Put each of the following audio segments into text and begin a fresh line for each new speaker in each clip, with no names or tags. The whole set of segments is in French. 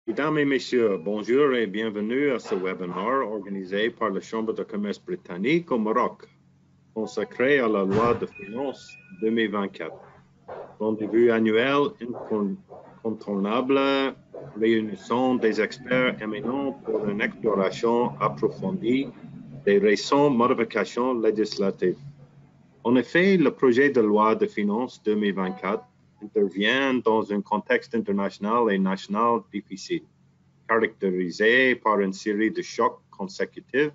Mesdames et messieurs, bonjour et bienvenue à ce webinaire organisé par la Chambre de commerce britannique au Maroc, consacré à la loi de finances 2024. Rendez-vous annuel incontournable réunissant des experts éminents pour une exploration approfondie des récentes modifications législatives. En effet, le projet de loi de finances 2024 intervient dans un contexte international et national difficile, caractérisé par une série de chocs consécutifs,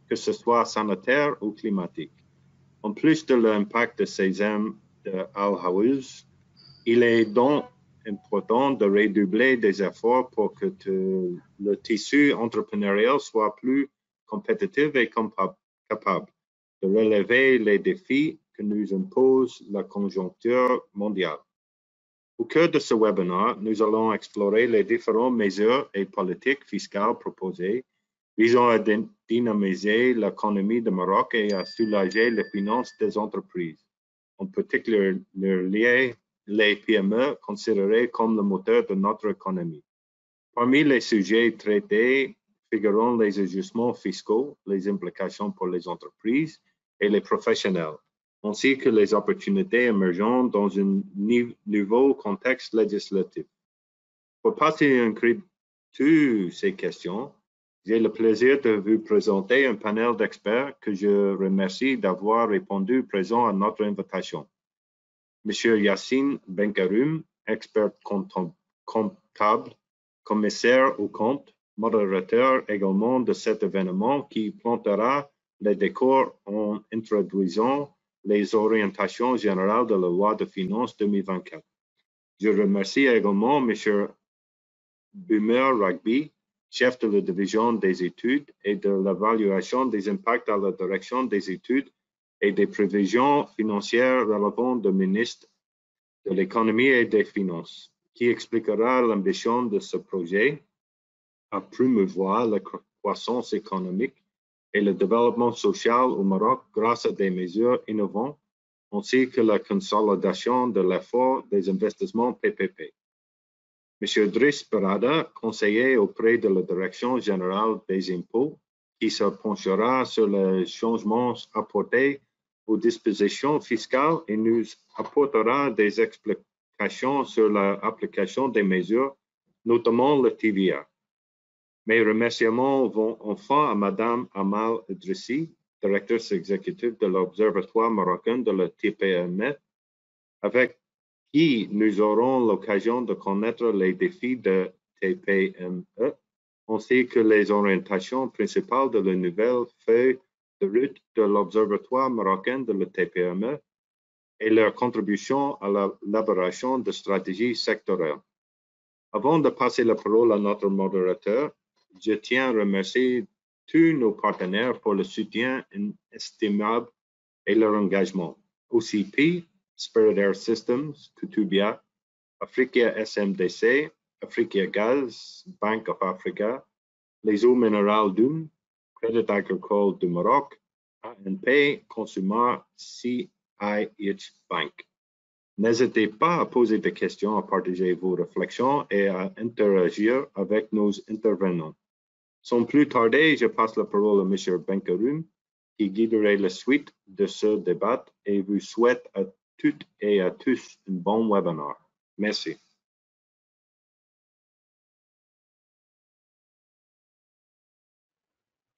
que ce soit sanitaire ou climatique. En plus de l'impact de ces armes de Al-Hawaz, il est donc important de redoubler des efforts pour que le tissu entrepreneurial soit plus compétitif et capable de relever les défis que nous impose la conjoncture mondiale. Au cœur de ce webinaire, nous allons explorer les différentes mesures et politiques fiscales proposées visant à dynamiser l'économie du Maroc et à soulager les finances des entreprises, en particulier les PME considérées comme le moteur de notre économie. Parmi les sujets traités figurent les ajustements fiscaux, les implications pour les entreprises et les professionnels, ainsi que les opportunités émergentes dans un nouveau contexte législatif. Pour passer en creux toutes ces questions, j'ai le plaisir de vous présenter un panel d'experts que je remercie d'avoir répondu présent à notre invitation. Monsieur Yassine Benkaroum, expert comptable, commissaire aux comptes, modérateur également de cet événement qui plantera les décors en introduisant les orientations générales de la loi de finances 2024. Je remercie également M. Boomer Rugby, chef de la division des études et de l'évaluation des impacts à la direction des études et des prévisions financières relevantes du ministre de l'économie et des finances, qui expliquera l'ambition de ce projet à promouvoir la croissance économique et le développement social au Maroc grâce à des mesures innovantes, ainsi que la consolidation de l'effort des investissements PPP. M. Driss Berada, conseiller auprès de la Direction générale des impôts, qui se penchera sur les changements apportés aux dispositions fiscales et nous apportera des explications sur l'application des mesures, notamment le TVA. Mes remerciements vont enfin à Mme Amal Idrissi, directrice exécutive de l'Observatoire marocain de la TPME, avec qui nous aurons l'occasion de connaître les défis de TPME, ainsi que les orientations principales de la nouvelle feuille de route de l'Observatoire marocain de la TPME et leur contribution à l'élaboration de stratégies sectorielles. Avant de passer la parole à notre modérateur, je tiens à remercier tous nos partenaires pour le soutien inestimable et leur engagement. OCP, Spirit Air Systems, Kutubia, Africa SMDC, Africa Gaz, Bank of Africa, les eaux minérales d'Oum, Crédit Agricole du Maroc, ANP, Consumer, CIH Bank. N'hésitez pas à poser des questions, à partager vos réflexions et à interagir avec nos intervenants. Sans plus tarder, je passe la parole à M. Benkaroum, qui guiderait la suite de ce débat et vous souhaite à toutes et à tous un bon webinaire. Merci.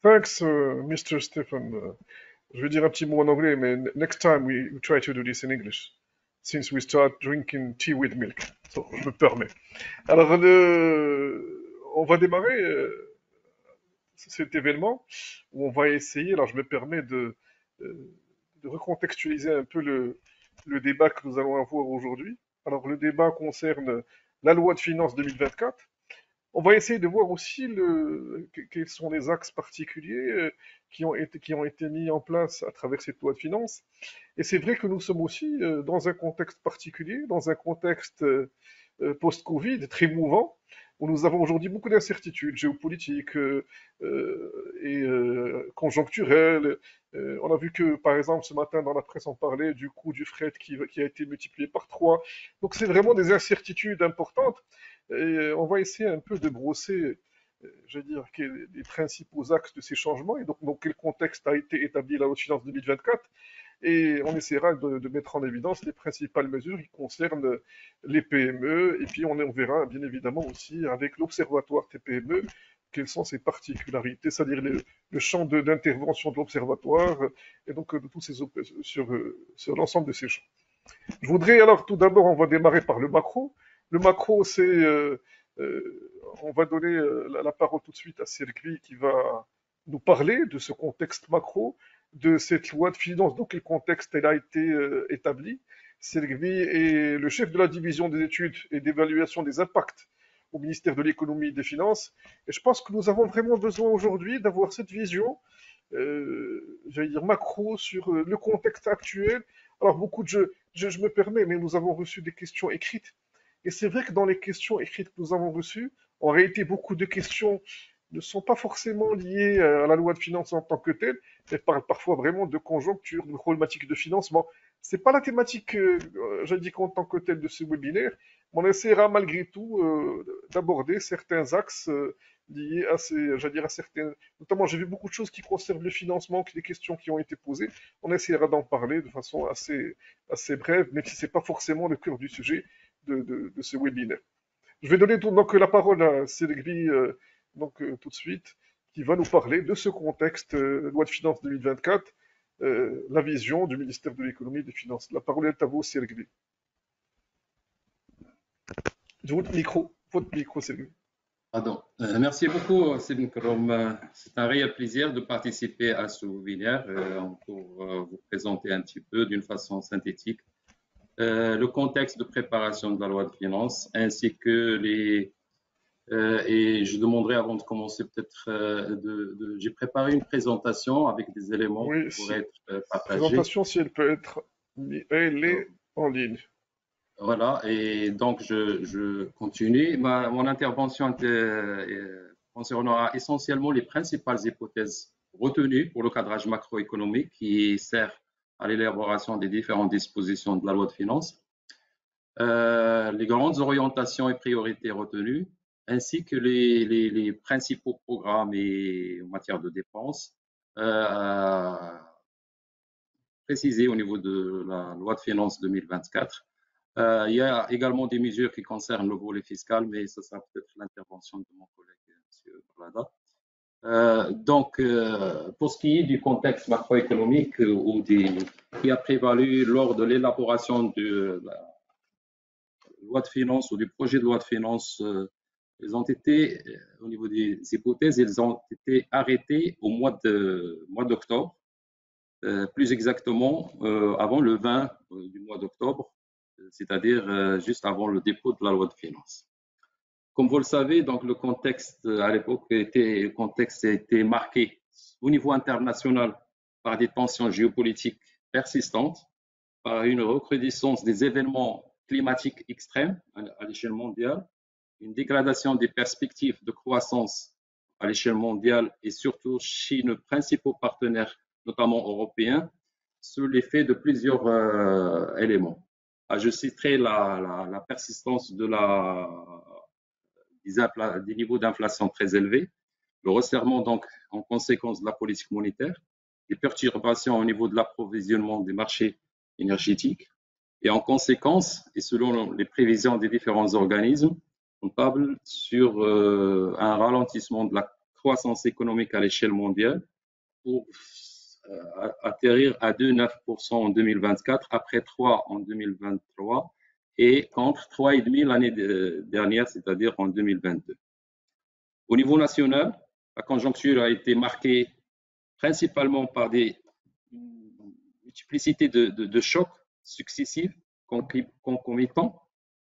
Thanks, Mr. Stephen. Je vais dire un petit mot en anglais, mais next time we try to do this in English, since we start drinking tea with milk. So, je me permets. Alors, on va démarrer cet événement où on va essayer, alors je me permets de recontextualiser un peu le débat que nous allons avoir aujourd'hui. Alors, le débat concerne la loi de finances 2024. On va essayer de voir aussi quels sont les axes particuliers qui ont été mis en place à travers cette loi de finances. Et c'est vrai que nous sommes aussi dans un contexte particulier, dans un contexte post-Covid très mouvant, où nous avons aujourd'hui beaucoup d'incertitudes géopolitiques et conjoncturelles. On a vu que, par exemple, ce matin dans la presse, on parlait du coût du fret qui a été multiplié par 3. Donc c'est vraiment des incertitudes importantes Et on va essayer un peu de brosser, je veux dire, les principaux axes de ces changements et donc dans quel contexte a été établie la loi de finances 2024. Et on essaiera de mettre en évidence les principales mesures qui concernent les PME. Et puis on verra bien évidemment aussi avec l'Observatoire des PME quelles sont ses particularités, c'est-à-dire le champ d'intervention de l'Observatoire et donc de tous ces sur l'ensemble de ces champs. Je voudrais alors tout d'abord, on va démarrer par le macro. Le macro, c'est, on va donner la parole tout de suite à Sergui qui va nous parler de ce contexte macro, de cette loi de finances, dans quel contexte elle a été établie. Sergui est le chef de la division des études et d'évaluation des impacts au ministère de l'économie et des finances. Et je pense que nous avons vraiment besoin aujourd'hui d'avoir cette vision, j'allais dire macro, sur le contexte actuel. Alors beaucoup de, je me permets, mais nous avons reçu des questions écrites. Et c'est vrai que dans les questions écrites que nous avons reçues, en réalité, beaucoup de questions ne sont pas forcément liées à la loi de finances en tant que telle, mais parlent parfois vraiment de conjoncture, de problématiques de financement. C'est pas la thématique, j'indique en tant que telle de ce webinaire, mais on essaiera malgré tout d'aborder certains axes liés à ces, j'allais dire à certains, notamment j'ai vu beaucoup de choses qui concernent le financement, des questions qui ont été posées. On essaiera d'en parler de façon assez brève, même si c'est pas forcément le cœur du sujet de ce webinaire. Je vais donner donc la parole à Sergui tout de suite, qui va nous parler de ce contexte loi de finances 2024, la vision du ministère de l'économie et des finances. La parole est à vous, Sergui. Votre micro, Sergui.
Pardon. Merci beaucoup, Sébine Krom. C'est un réel plaisir de participer à ce webinaire pour vous présenter un petit peu d'une façon synthétique le contexte de préparation de la loi de finances ainsi que les et je demanderai avant de commencer peut-être j'ai préparé une présentation avec des éléments qui pourraient être partagés.
Présentation, si elle peut être, elle est en ligne.
Voilà, et donc je continue. Mon intervention concernera essentiellement les principales hypothèses retenues pour le cadrage macroéconomique qui sert à l'élaboration des différentes dispositions de la loi de finances, les grandes orientations et priorités retenues, ainsi que les principaux programmes en matière de dépenses précisés au niveau de la loi de finances 2024. Il y a également des mesures qui concernent le volet fiscal, mais ce sera peut-être l'intervention de mon collègue, M. Blada. Pour ce qui est du contexte macroéconomique qui a prévalu lors de l'élaboration de la loi de finances ou du projet de loi de finances, ils ont été, au niveau des hypothèses, ils ont été arrêtés au mois d'octobre, plus exactement avant le 20 du mois d'octobre, c'est-à-dire juste avant le dépôt de la loi de finances. Comme vous le savez, donc le contexte à l'époque a été marqué au niveau international par des tensions géopolitiques persistantes, par une recrudescence des événements climatiques extrêmes à l'échelle mondiale, une dégradation des perspectives de croissance à l'échelle mondiale et surtout chez nos principaux partenaires, notamment européens, sous l'effet de plusieurs éléments. Je citerai la persistance des niveaux d'inflation très élevés, le resserrement donc en conséquence de la politique monétaire, des perturbations au niveau de l'approvisionnement des marchés énergétiques et en conséquence, et selon les prévisions des différents organismes, on table sur un ralentissement de la croissance économique à l'échelle mondiale pour atterrir à 2,9% en 2024, après 3 en 2023 et contre 3,5% l'année dernière, c'est-à-dire en 2022. Au niveau national, la conjoncture a été marquée principalement par des multiplicités de chocs successifs, concomitants,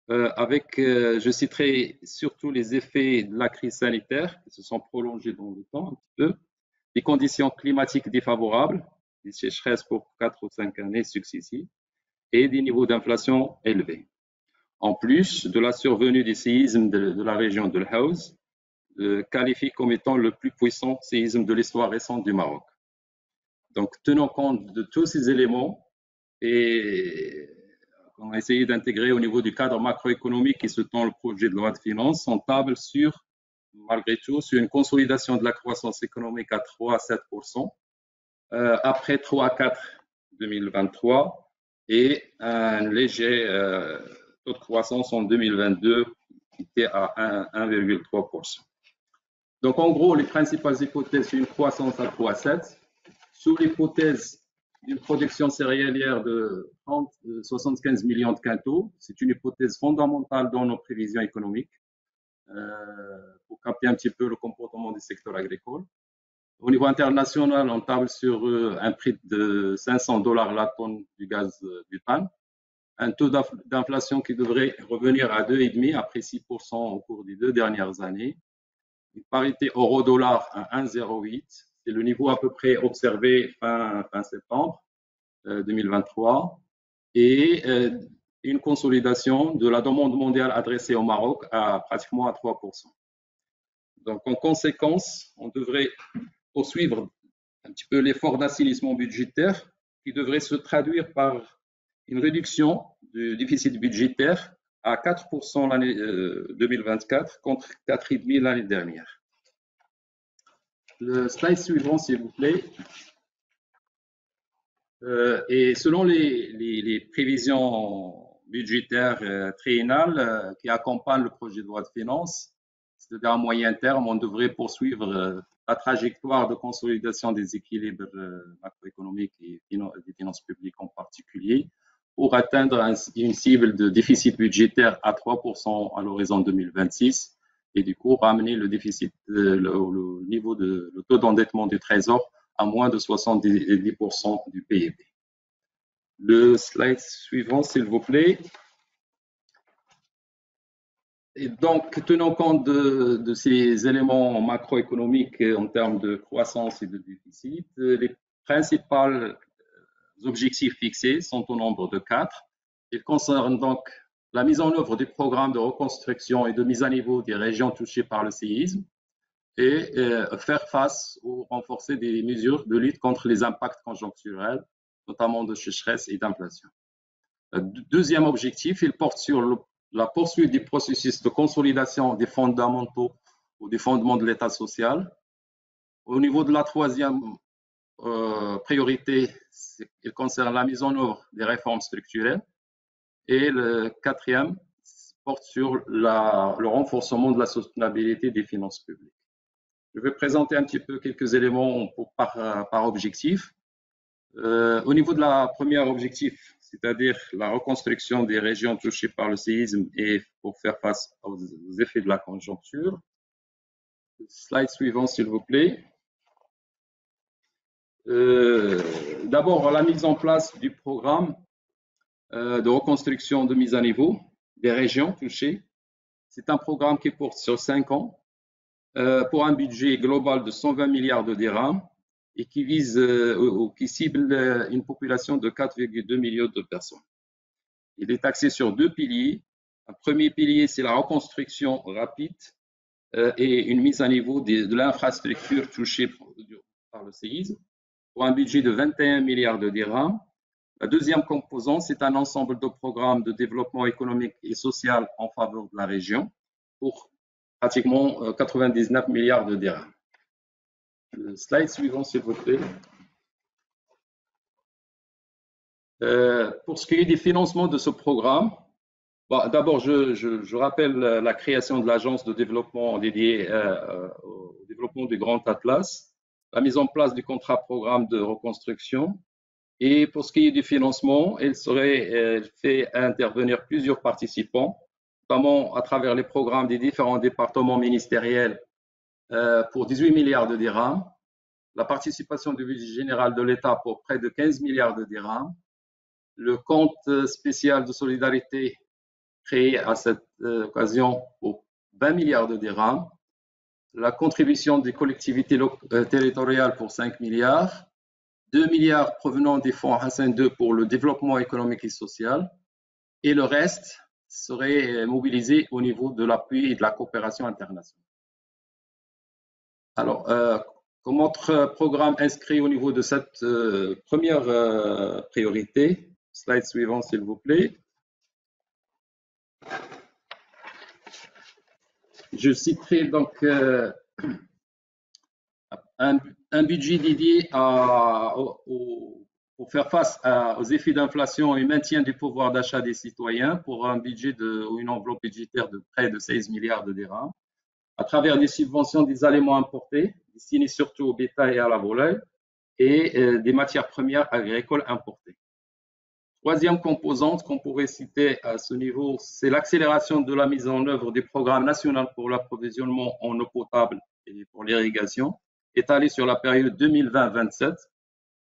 avec, je citerai surtout les effets de la crise sanitaire qui se sont prolongés dans le temps un petit peu, des conditions climatiques défavorables, des sécheresses pour 4 ou 5 années successives et des niveaux d'inflation élevés. En plus de la survenue des séismes de la région de l'Haouz, qualifié comme étant le plus puissant séisme de l'histoire récente du Maroc. Donc, tenant compte de tous ces éléments et qu'on a essayé d'intégrer au niveau du cadre macroéconomique qui sous-tend le projet de loi de finances, on table malgré tout, sur une consolidation de la croissance économique à 3 à 7%, après 3 à 4 2023, et un léger taux de croissance en 2022 qui était à 1,3%. Donc, en gros, les principales hypothèses, c'est une croissance à 3 à 7. Sous l'hypothèse d'une production céréalière de 75 millions de quintaux, c'est une hypothèse fondamentale dans nos prévisions économiques pour capter un petit peu le comportement du secteur agricole. Au niveau international, on table sur un prix de $500 la tonne du gaz butane, un taux d'inflation qui devrait revenir à 2,5 après 6% au cours des 2 dernières années, une parité euro-dollar à 1,08, c'est le niveau à peu près observé fin septembre 2023, et une consolidation de la demande mondiale adressée au Maroc à pratiquement à 3%. Donc, en conséquence, on devrait poursuivre un petit peu l'effort d'assainissement budgétaire qui devrait se traduire par une réduction du déficit budgétaire à 4% l'année 2024 contre 4,5% l'année dernière. Le slide suivant, s'il vous plaît. Et selon les prévisions budgétaires triennales qui accompagnent le projet de loi de finances, c'est-à-dire à moyen terme, on devrait poursuivre la trajectoire de consolidation des équilibres macroéconomiques et des finances publiques en particulier, pour atteindre une cible de déficit budgétaire à 3% à l'horizon 2026 et du coup ramener le déficit, le niveau le taux d'endettement du Trésor à moins de 70% du PIB. Le slide suivant, s'il vous plaît. Et donc, tenant compte de ces éléments macroéconomiques en termes de croissance et de déficit, les principaux objectifs fixés sont au nombre de 4. Ils concernent donc la mise en œuvre du programme de reconstruction et de mise à niveau des régions touchées par le séisme et faire face ou renforcer des mesures de lutte contre les impacts conjoncturels, notamment de sécheresse et d'inflation. Le deuxième objectif, il porte sur la poursuite du processus de consolidation des fondamentaux ou des fondements de l'État social. Au niveau de la troisième priorité, il concerne la mise en œuvre des réformes structurelles. Et le quatrième porte sur le renforcement de la soutenabilité des finances publiques. Je vais présenter un petit peu quelques éléments par objectif. Au niveau de la première objectif, c'est-à-dire la reconstruction des régions touchées par le séisme et pour faire face aux effets de la conjoncture. Slide suivant, s'il vous plaît. D'abord, la mise en place du programme de reconstruction de mise à niveau des régions touchées. C'est un programme qui porte sur 5 ans pour un budget global de 120 milliards de dirhams et qui vise ou qui cible une population de 4,2 millions de personnes. Il est axé sur 2 piliers. Un premier pilier, c'est la reconstruction rapide et une mise à niveau de l'infrastructure touchée par le séisme pour un budget de 21 milliards de dirhams. La deuxième composante, c'est un ensemble de programmes de développement économique et social en faveur de la région pour pratiquement 99 milliards de dirhams. Le slide suivant, s'il vous plaît. Pour ce qui est des financements de ce programme, d'abord, je rappelle la création de l'agence de développement dédiée au développement du Grand Atlas, la mise en place du contrat programme de reconstruction. Et pour ce qui est du financement, il serait fait intervenir plusieurs participants, notamment à travers les programmes des différents départements ministériels pour 18 milliards de dirhams, la participation du budget général de l'État pour près de 15 milliards de dirhams, le compte spécial de solidarité créé à cette occasion pour 20 milliards de dirhams, la contribution des collectivités territoriales pour 5 milliards, 2 milliards provenant des fonds Hassan II pour le développement économique et social, et le reste serait mobilisé au niveau de l'appui et de la coopération internationale. Alors, comme autre programme inscrit au niveau de cette première priorité, slide suivant s'il vous plaît, je citerai donc un budget dédié pour faire face aux effets d'inflation et maintien du pouvoir d'achat des citoyens pour un budget ou une enveloppe budgétaire de près de 16 milliards de dirhams à travers des subventions des aliments importés destinés surtout au bétail et à la volaille et des matières premières agricoles importées. Troisième composante qu'on pourrait citer à ce niveau, c'est l'accélération de la mise en œuvre du programme national pour l'approvisionnement en eau potable et pour l'irrigation, étalé sur la période 2020-27,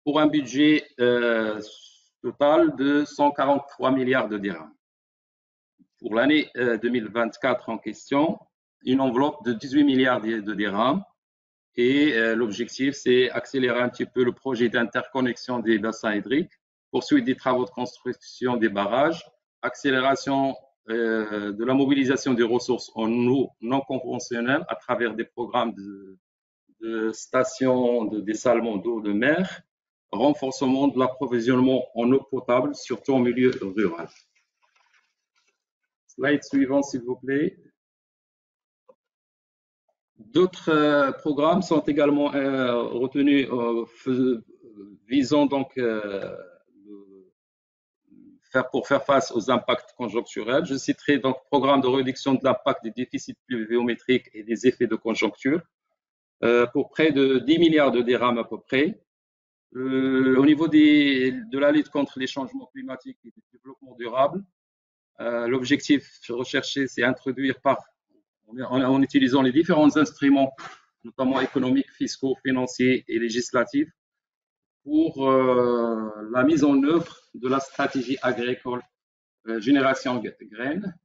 pour un budget total de 143 milliards de dirhams. Pour l'année 2024 en question, une enveloppe de 18 milliards de dirhams. Et l'objectif, c'est accélérer un petit peu le projet d'interconnexion des bassins hydriques, poursuite des travaux de construction des barrages, accélération de la mobilisation des ressources en eau non conventionnelles à travers des programmes de stations de dessalement d'eau de mer, renforcement de l'approvisionnement en eau potable, surtout en milieu rural. Slide suivant, s'il vous plaît. D'autres programmes sont également retenus visant donc pour faire face aux impacts conjoncturels. Je citerai donc programme de réduction de l'impact des déficits pluviométriques et des effets de conjoncture pour près de 10 milliards de dirhams à peu près. Au niveau de la lutte contre les changements climatiques et du développement durable, l'objectif recherché, c'est introduire en utilisant les différents instruments, notamment économiques, fiscaux, financiers et législatifs, pour la mise en œuvre de la stratégie agricole Génération Graines.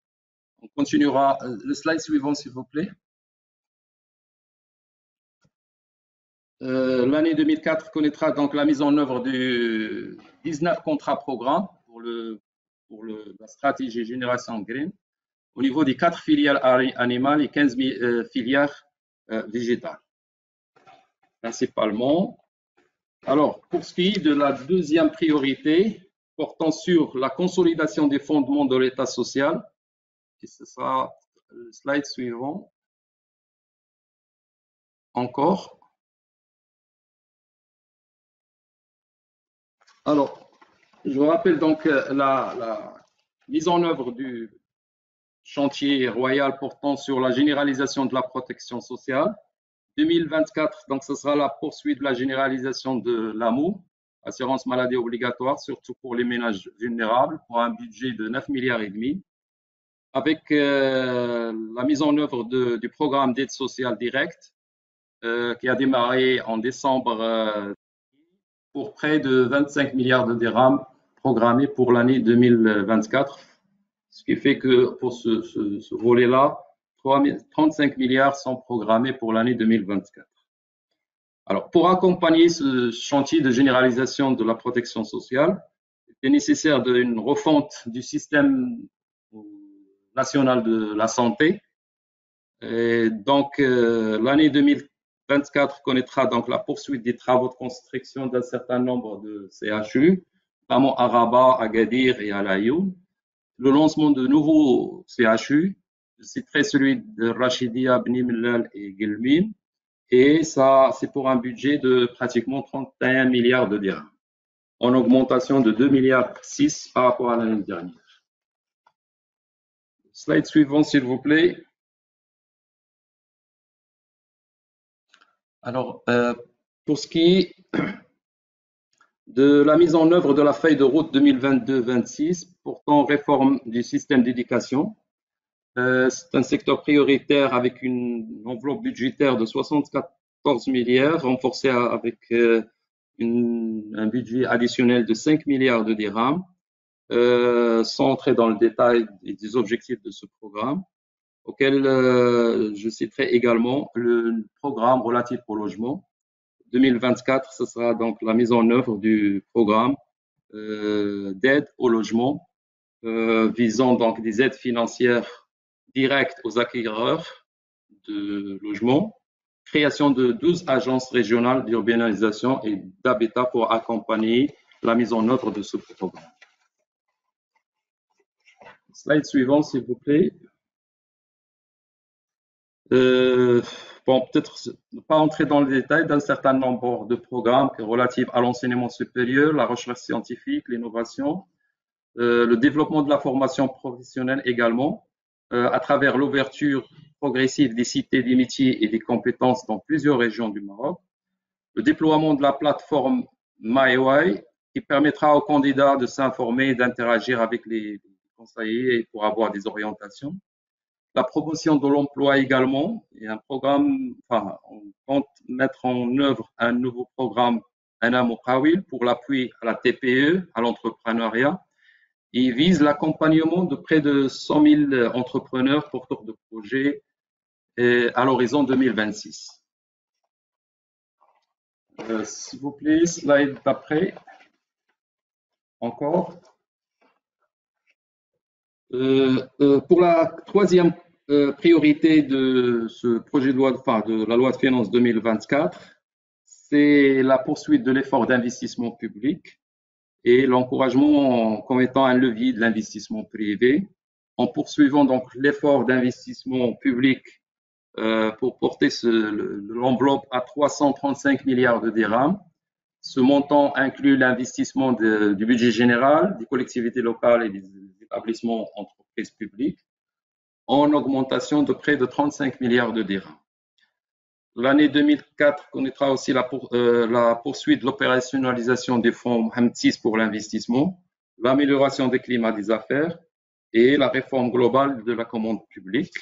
On continuera. Le slide suivant, s'il vous plaît. L'année 2004 connaîtra donc la mise en œuvre de 19 contrats programmes pour la stratégie Génération Graines au niveau des 4 filières animales et 15 filières végétales, principalement. Alors, pour ce qui est de la deuxième priorité, portant sur la consolidation des fondements de l'État social, et ce sera le slide suivant. Encore. Alors, je vous rappelle donc la mise en œuvre du chantier royal portant sur la généralisation de la protection sociale. 2024, donc ce sera la poursuite de la généralisation de l'AMO, assurance maladie obligatoire, surtout pour les ménages vulnérables, pour un budget de 9 milliards et demi, avec la mise en œuvre du programme d'aide sociale directe qui a démarré en décembre pour près de 25 milliards de dirhams programmés pour l'année 2024, ce qui fait que pour ce volet-là, 35 milliards sont programmés pour l'année 2024. Alors, pour accompagner ce chantier de généralisation de la protection sociale, il est nécessaire d'une refonte du système national de la santé. Et donc, l'année 2024 connaîtra donc la poursuite des travaux de construction d'un certain nombre de CHU, notamment à Rabat, à Agadir et à Laayoune. Le lancement de nouveaux CHU, je citerai celui de Rachidia, Bni Mellal et Guilmim. Et ça, c'est pour un budget de pratiquement 31 milliards de dirhams, en augmentation de 2 milliards 6 par rapport à l'année dernière. Slide suivant, s'il vous plaît. Alors, pour ce qui est de la mise en œuvre de la feuille de route 2022-26 portant réforme du système d'éducation, c'est un secteur prioritaire avec une enveloppe budgétaire de 74 milliards, renforcée avec un budget additionnel de 5 milliards de dirhams, sans entrer dans le détail des objectifs de ce programme, auquel je citerai également le programme relatif au logement. 2024, ce sera donc la mise en œuvre du programme d'aide au logement, visant donc des aides financières directes aux acquéreurs de logements, création de 12 agences régionales d'urbanisation et d'habitat pour accompagner la mise en œuvre de ce programme. Slide suivant, s'il vous plaît. Bon, peut-être ne pas entrer dans le détail d'un certain nombre de programmes relatifs à l'enseignement supérieur, la recherche scientifique, l'innovation, le développement de la formation professionnelle également, à travers l'ouverture progressive des cités des métiers et des compétences dans plusieurs régions du Maroc, le déploiement de la plateforme MyWay qui permettra aux candidats de s'informer et d'interagir avec les conseillers pour avoir des orientations. La promotion de l'emploi également, et un programme, enfin, on compte mettre en œuvre un nouveau programme, Ana Moukawil, pour l'appui à la TPE, à l'entrepreneuriat. Il vise l'accompagnement de près de 100 000 entrepreneurs porteurs de projets à l'horizon 2026. S'il vous plaît, slide d'après. Encore. Pour la troisième priorité de ce projet de loi, enfin de la loi de finances 2024, c'est la poursuite de l'effort d'investissement public et l'encouragement comme étant un levier de l'investissement privé, en poursuivant donc l'effort d'investissement public pour porter l'enveloppe à 335 milliards de dirhams. Ce montant inclut l'investissement du budget général, des collectivités locales et des établissements entreprises publiques, en augmentation de près de 35 milliards de dirhams. L'année 2004 connaîtra aussi la poursuite de l'opérationnalisation des fonds Mohamed VI pour l'investissement, l'amélioration des climats des affaires et la réforme globale de la commande publique,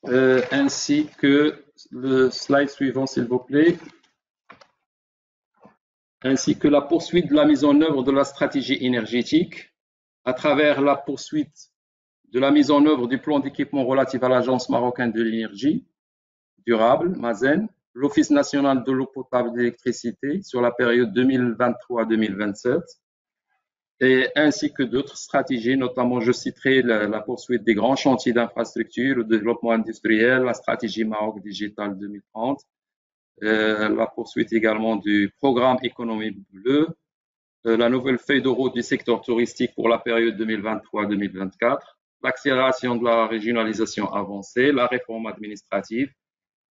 ainsi que le slide suivant, s'il vous plaît, ainsi que la poursuite de la mise en œuvre de la stratégie énergétique à travers la poursuite de la mise en œuvre du plan d'équipement relatif à l'Agence marocaine de l'énergie durable, MAZEN, l'Office national de l'eau potable et d'électricité sur la période 2023-2027, et ainsi que d'autres stratégies, notamment je citerai la poursuite des grands chantiers d'infrastructure, le développement industriel, la stratégie Maroc Digital 2030, la poursuite également du programme économie bleue, la nouvelle feuille de route du secteur touristique pour la période 2023-2024, l'accélération de la régionalisation avancée, la réforme administrative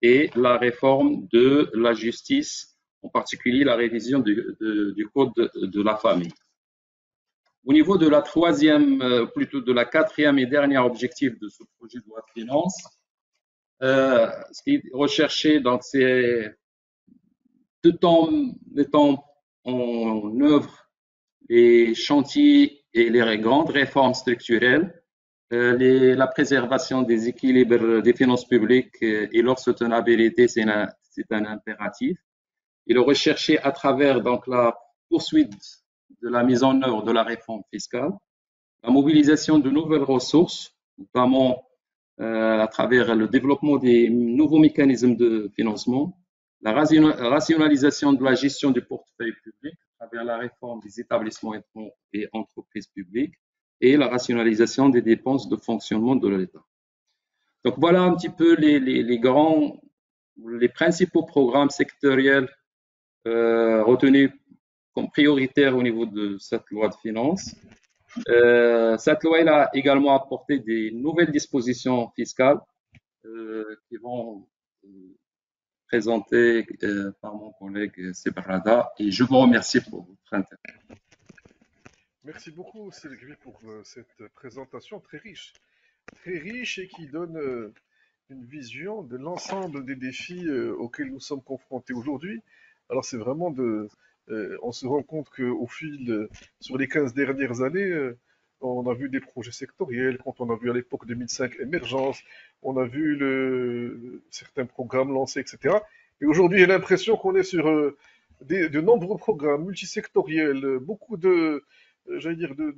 et la réforme de la justice, en particulier la révision du code de la famille. Au niveau de la troisième, plutôt de la quatrième et dernier objectif de ce projet de loi de finances, ce qui est recherché, donc, c'est tout en mettant en œuvre les chantiers et les grandes réformes structurelles, la préservation des équilibres des finances publiques et leur soutenabilité, c'est un impératif. Et le rechercher à travers donc la poursuite de la mise en œuvre de la réforme fiscale, la mobilisation de nouvelles ressources, notamment à travers le développement des nouveaux mécanismes de financement, la rationalisation de la gestion du portefeuille public à travers la réforme des établissements et entreprises publiques et la rationalisation des dépenses de fonctionnement de l'État. Donc voilà un petit peu les principaux programmes sectoriels retenus comme prioritaires au niveau de cette loi de finances. Cette loi a également apporté des nouvelles dispositions fiscales qui vont présentées par mon collègue Sebarada, et je vous remercie pour votre intérêt.
Merci beaucoup Sylvie pour cette présentation très riche et qui donne une vision de l'ensemble des défis auxquels nous sommes confrontés aujourd'hui. Alors c'est vraiment on se rend compte qu'au fil, sur les 15 dernières années, on a vu des projets sectoriels, quand on a vu à l'époque 2005 Émergence, on a vu certains programmes lancés, etc. Et aujourd'hui, j'ai l'impression qu'on est sur de nombreux programmes multisectoriels, beaucoup de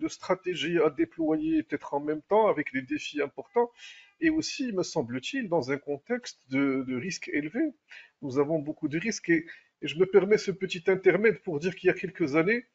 stratégies à déployer peut-être en même temps avec des défis importants. Et aussi, me semble-t-il, dans un contexte de risques élevés. Nous avons beaucoup de risques et je me permets ce petit intermède pour dire qu'il y a quelques années,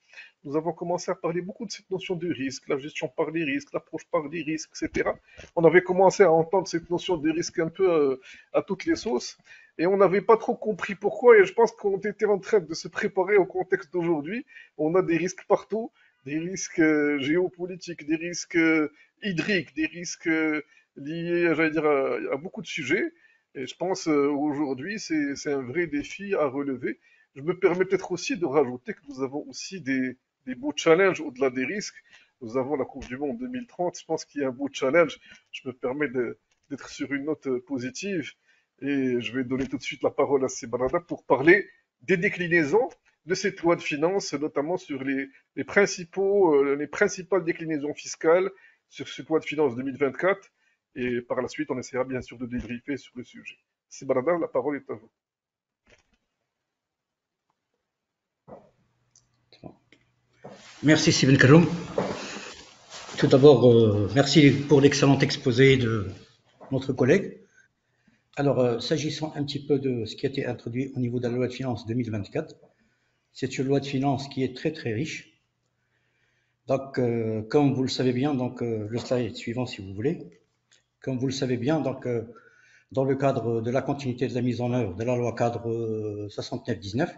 nous avons commencé à parler beaucoup de cette notion de risque, la gestion par les risques, l'approche par les risques, etc. On avait commencé à entendre cette notion de risque un peu à toutes les sauces et on n'avait pas trop compris pourquoi et je pense qu'on était en train de se préparer au contexte d'aujourd'hui. On a des risques partout, des risques géopolitiques, des risques hydriques, des risques liées, j'allais dire, à beaucoup de sujets. Et je pense aujourd'hui, c'est un vrai défi à relever. Je me permets peut-être aussi de rajouter que nous avons aussi des beaux challenges au-delà des risques. Nous avons la Coupe du Monde 2030. Je pense qu'il y a un beau challenge. Je me permets d'être sur une note positive. Et je vais donner tout de suite la parole à Sebarada pour parler des déclinaisons de cette loi de finances, notamment sur les principales déclinaisons fiscales sur cette loi de finances 2024. Et par la suite, on essaiera bien sûr de débriefer sur le sujet. Sebarada, la parole est à vous.
Merci Sibin Karoum. Tout d'abord, merci pour l'excellent exposé de notre collègue. Alors, s'agissant un petit peu de ce qui a été introduit au niveau de la loi de finances 2024, c'est une loi de finances qui est très très riche. Donc, comme vous le savez bien, donc, le slide suivant si vous voulez, comme vous le savez bien, donc, dans le cadre de la continuité de la mise en œuvre de la loi cadre 69-19,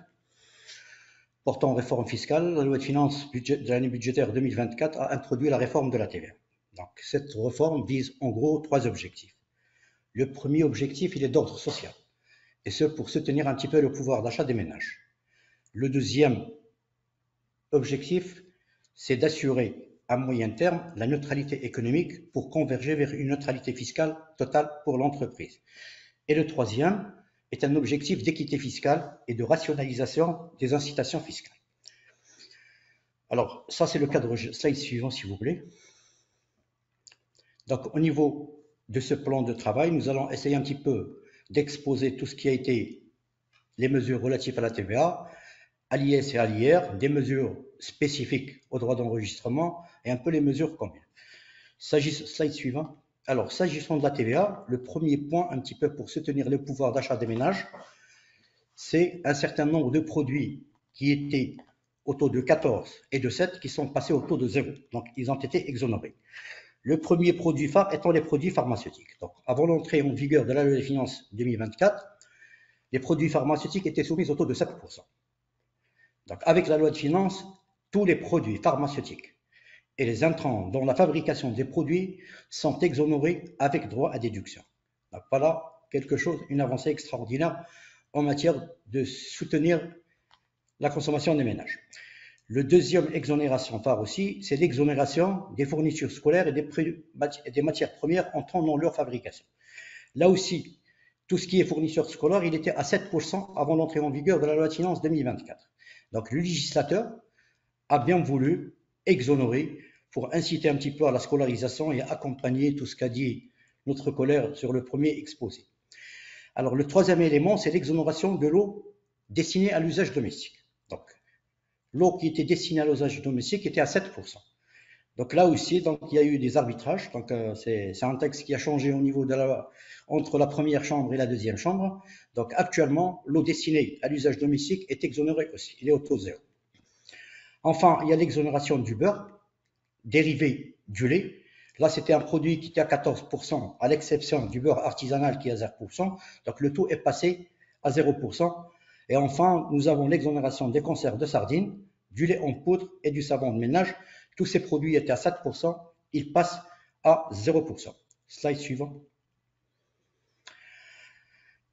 portant réforme fiscale, la loi de finances de l'année budgétaire 2024 a introduit la réforme de la TVA. Donc, cette réforme vise en gros 3 objectifs. Le premier objectif, il est d'ordre social, et ce pour soutenir un petit peu le pouvoir d'achat des ménages. Le deuxième objectif, c'est d'assurer à moyen terme la neutralité économique pour converger vers une neutralité fiscale totale pour l'entreprise. Et le troisième est un objectif d'équité fiscale et de rationalisation des incitations fiscales. Alors, ça c'est le cadre slide suivant si vous voulez. Donc, au niveau de ce plan de travail, nous allons essayer un petit peu d'exposer tout ce qui a été les mesures relatives à la TVA, à l'IS et à l'IR, des mesures spécifiques aux droits d'enregistrement et un peu les mesures communes. Slide suivant. Alors, s'agissant de la TVA, le premier point un petit peu pour soutenir le pouvoir d'achat des ménages, c'est un certain nombre de produits qui étaient au taux de 14 et de 7 qui sont passés au taux de 0. Donc, ils ont été exonérés. Le premier produit phare étant les produits pharmaceutiques. Donc, avant l'entrée en vigueur de la loi des finances 2024, les produits pharmaceutiques étaient soumis au taux de 7%. Donc, avec la loi de finances, tous les produits pharmaceutiques et les intrants dans la fabrication des produits sont exonérés avec droit à déduction. Donc, voilà quelque chose, une avancée extraordinaire en matière de soutenir la consommation des ménages. Le deuxième exonération phare aussi, c'est l'exonération des fournitures scolaires et des matières premières entrant dans leur fabrication. Là aussi, tout ce qui est fournitures scolaires, il était à 7% avant l'entrée en vigueur de la loi de finances 2024. Donc le législateur a bien voulu exonérer pour inciter un petit peu à la scolarisation et accompagner tout ce qu'a dit notre collègue sur le premier exposé. Alors le troisième élément, c'est l'exonération de l'eau destinée à l'usage domestique. Donc, l'eau qui était destinée à l'usage domestique était à 7%. Donc là aussi, donc, il y a eu des arbitrages. Donc c'est un texte qui a changé au niveau de entre la première chambre et la deuxième chambre. Donc actuellement, l'eau destinée à l'usage domestique est exonérée aussi. Il est au taux 0. Enfin, il y a l'exonération du beurre, dérivé du lait. Là, c'était un produit qui était à 14%, à l'exception du beurre artisanal qui est à 0%. Donc le taux est passé à 0%. Et enfin, nous avons l'exonération des conserves de sardines, du lait en poudre et du savon de ménage. Tous ces produits étaient à 7%, ils passent à 0%. Slide suivant.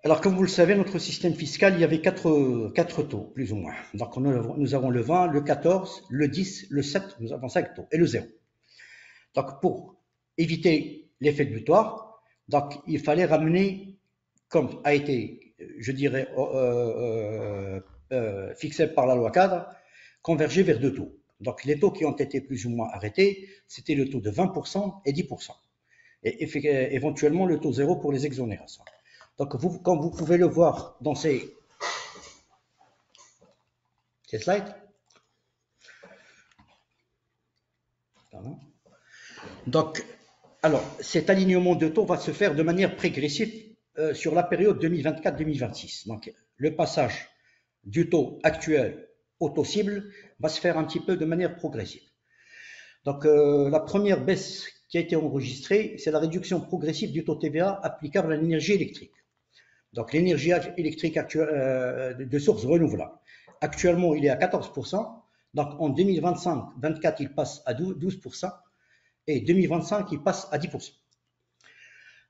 Alors, comme vous le savez, notre système fiscal, il y avait quatre taux, plus ou moins. Donc, nous avons le 20, le 14, le 10, le 7, nous avons 5 taux, et le 0. Donc, pour éviter l'effet de butoir, donc, il fallait ramener, comme a été, je dirais, fixé par la loi cadre, converger vers 2 taux. Donc, les taux qui ont été plus ou moins arrêtés, c'était le taux de 20% et 10%. Et éventuellement, le taux 0 pour les exonérations. Donc, comme vous pouvez le voir dans ces slides. Pardon. Donc, alors, cet alignement de taux va se faire de manière progressive sur la période 2024-2026. Donc, le passage du taux actuel au taux cible va se faire un petit peu de manière progressive. Donc, la première baisse qui a été enregistrée, c'est la réduction progressive du taux TVA applicable à l'énergie électrique. Donc, l'énergie électrique actuelle, de sources renouvelables. Actuellement, il est à 14%. Donc, en 2025-24, il passe à 12%. Et 2025, il passe à 10%.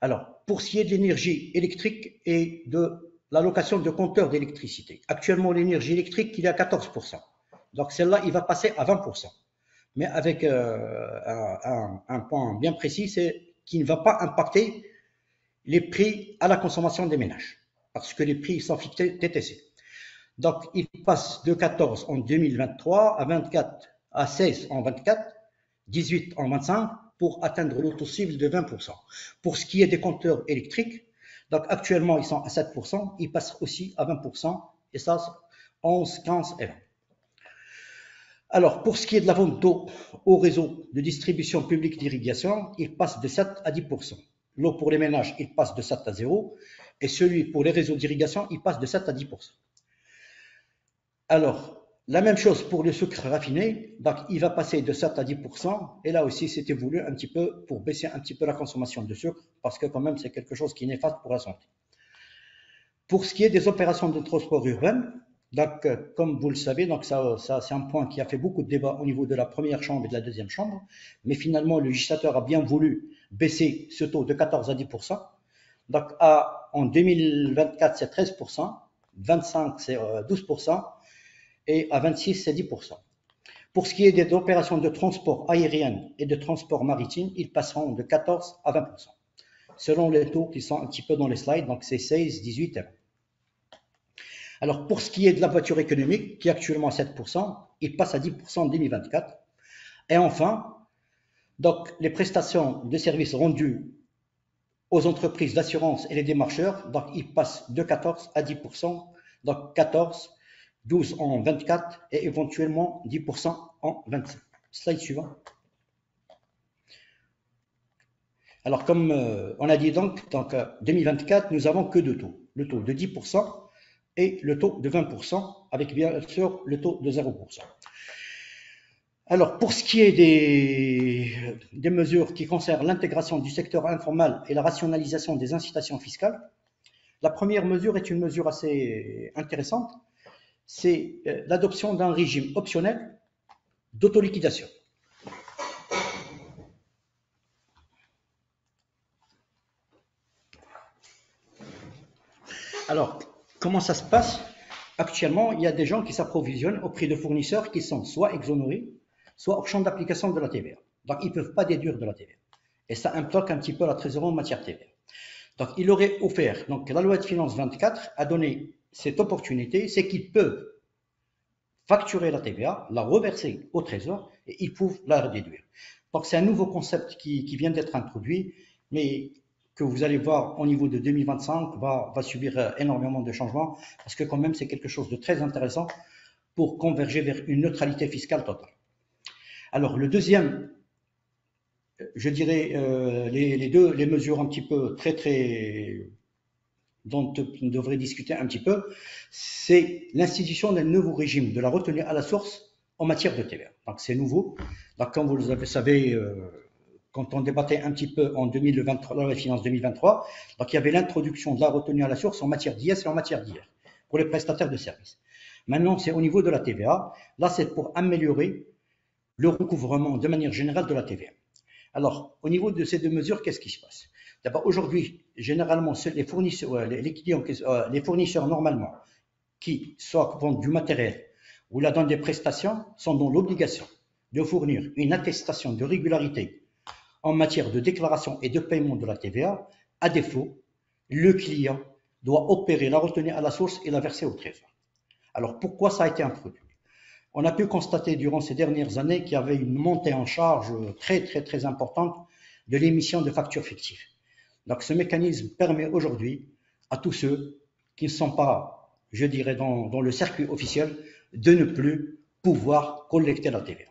Alors, pour ce qui est de l'énergie électrique et de l'allocation de compteurs d'électricité, actuellement, l'énergie électrique, il est à 14%. Donc, celle-là, il va passer à 20%. Mais avec un point bien précis, c'est qu'il ne va pas impacter les prix à la consommation des ménages, parce que les prix sont fixés TTC. Donc, il passe de 14 en 2023 à 24, à 16 en 24, 18 en 25, pour atteindre le taux cible de 20%. Pour ce qui est des compteurs électriques, donc actuellement, ils sont à 7%, ils passent aussi à 20%, et ça, 11, 15 et 20. Alors, pour ce qui est de la vente d'eau au réseau de distribution publique d'irrigation, il passe de 7 à 10%. L'eau pour les ménages, il passe de 7 à 0, et celui pour les réseaux d'irrigation, il passe de 7 à 10%. Alors, la même chose pour le sucre raffiné, donc il va passer de 7 à 10%, et là aussi c'était voulu un petit peu pour baisser un petit peu la consommation de sucre, parce que quand même c'est quelque chose qui est néfaste pour la santé. Pour ce qui est des opérations de transport urbain, donc comme vous le savez, donc ça c'est un point qui a fait beaucoup de débats au niveau de la première chambre et de la deuxième chambre, mais finalement le législateur a bien voulu baisser ce taux de 14 à 10%. Donc en 2024 c'est 13%, 25 c'est 12%, et à 26 c'est 10%. Pour ce qui est des opérations de transport aérien et de transport maritime, ils passeront de 14 à 20%, selon les taux qui sont un petit peu dans les slides, donc c'est 16, 18 et 20. Alors pour ce qui est de la voiture économique, qui est actuellement à 7%, il passe à 10% en 2024. Et enfin, donc les prestations de services rendues aux entreprises d'assurance et les démarcheurs, donc ils passent de 14 à 10%, donc 14, 12 en 24 et éventuellement 10% en 25. Slide suivant. Alors comme on a dit donc 2024, nous avons que deux taux. Le taux de 10% et le taux de 20%, avec bien sûr le taux de 0%. Alors, pour ce qui est des mesures qui concernent l'intégration du secteur informel et la rationalisation des incitations fiscales, la première mesure est une mesure assez intéressante, c'est l'adoption d'un régime optionnel d'autoliquidation. Alors, comment ça se passe? Actuellement, il y a des gens qui s'approvisionnent auprès de fournisseurs qui sont soit exonérés, soit hors champ d'application de la TVA. Donc, ils ne peuvent pas déduire de la TVA. Et ça implique un petit peu la trésorerie en matière TVA. Donc, il aurait offert, donc la loi de finances 24 a donné cette opportunité, c'est qu'ils peuvent facturer la TVA, la reverser au trésor et ils peuvent la déduire. Donc, c'est un nouveau concept qui vient d'être introduit, mais que vous allez voir au niveau de 2025 va subir énormément de changements parce que quand même c'est quelque chose de très intéressant pour converger vers une neutralité fiscale totale. Alors le deuxième, je dirais les mesures un petit peu dont on devrait discuter un petit peu, c'est l'institution d'un nouveau régime de la retenue à la source en matière de TVA. Donc c'est nouveau. Donc comme vous le savez, quand on débattait un petit peu en 2023, dans les finances 2023, donc il y avait l'introduction de la retenue à la source en matière d'IS et en matière d'IR pour les prestataires de services. Maintenant, c'est au niveau de la TVA. Là, c'est pour améliorer le recouvrement de manière générale de la TVA. Alors, au niveau de ces deux mesures, qu'est-ce qui se passe? D'abord, aujourd'hui, généralement, les fournisseurs, les clients, les fournisseurs normalement, qui soit vendent du matériel ou là dans des prestations, sont dans l'obligation de fournir une attestation de régularité en matière de déclaration et de paiement de la TVA. À défaut, le client doit opérer la retenue à la source et la verser au trésor. Alors, pourquoi ça a été introduit? On a pu constater durant ces dernières années qu'il y avait une montée en charge très importante de l'émission de factures fictives. Donc, ce mécanisme permet aujourd'hui à tous ceux qui ne sont pas, je dirais, dans le circuit officiel, de ne plus pouvoir collecter la TVA.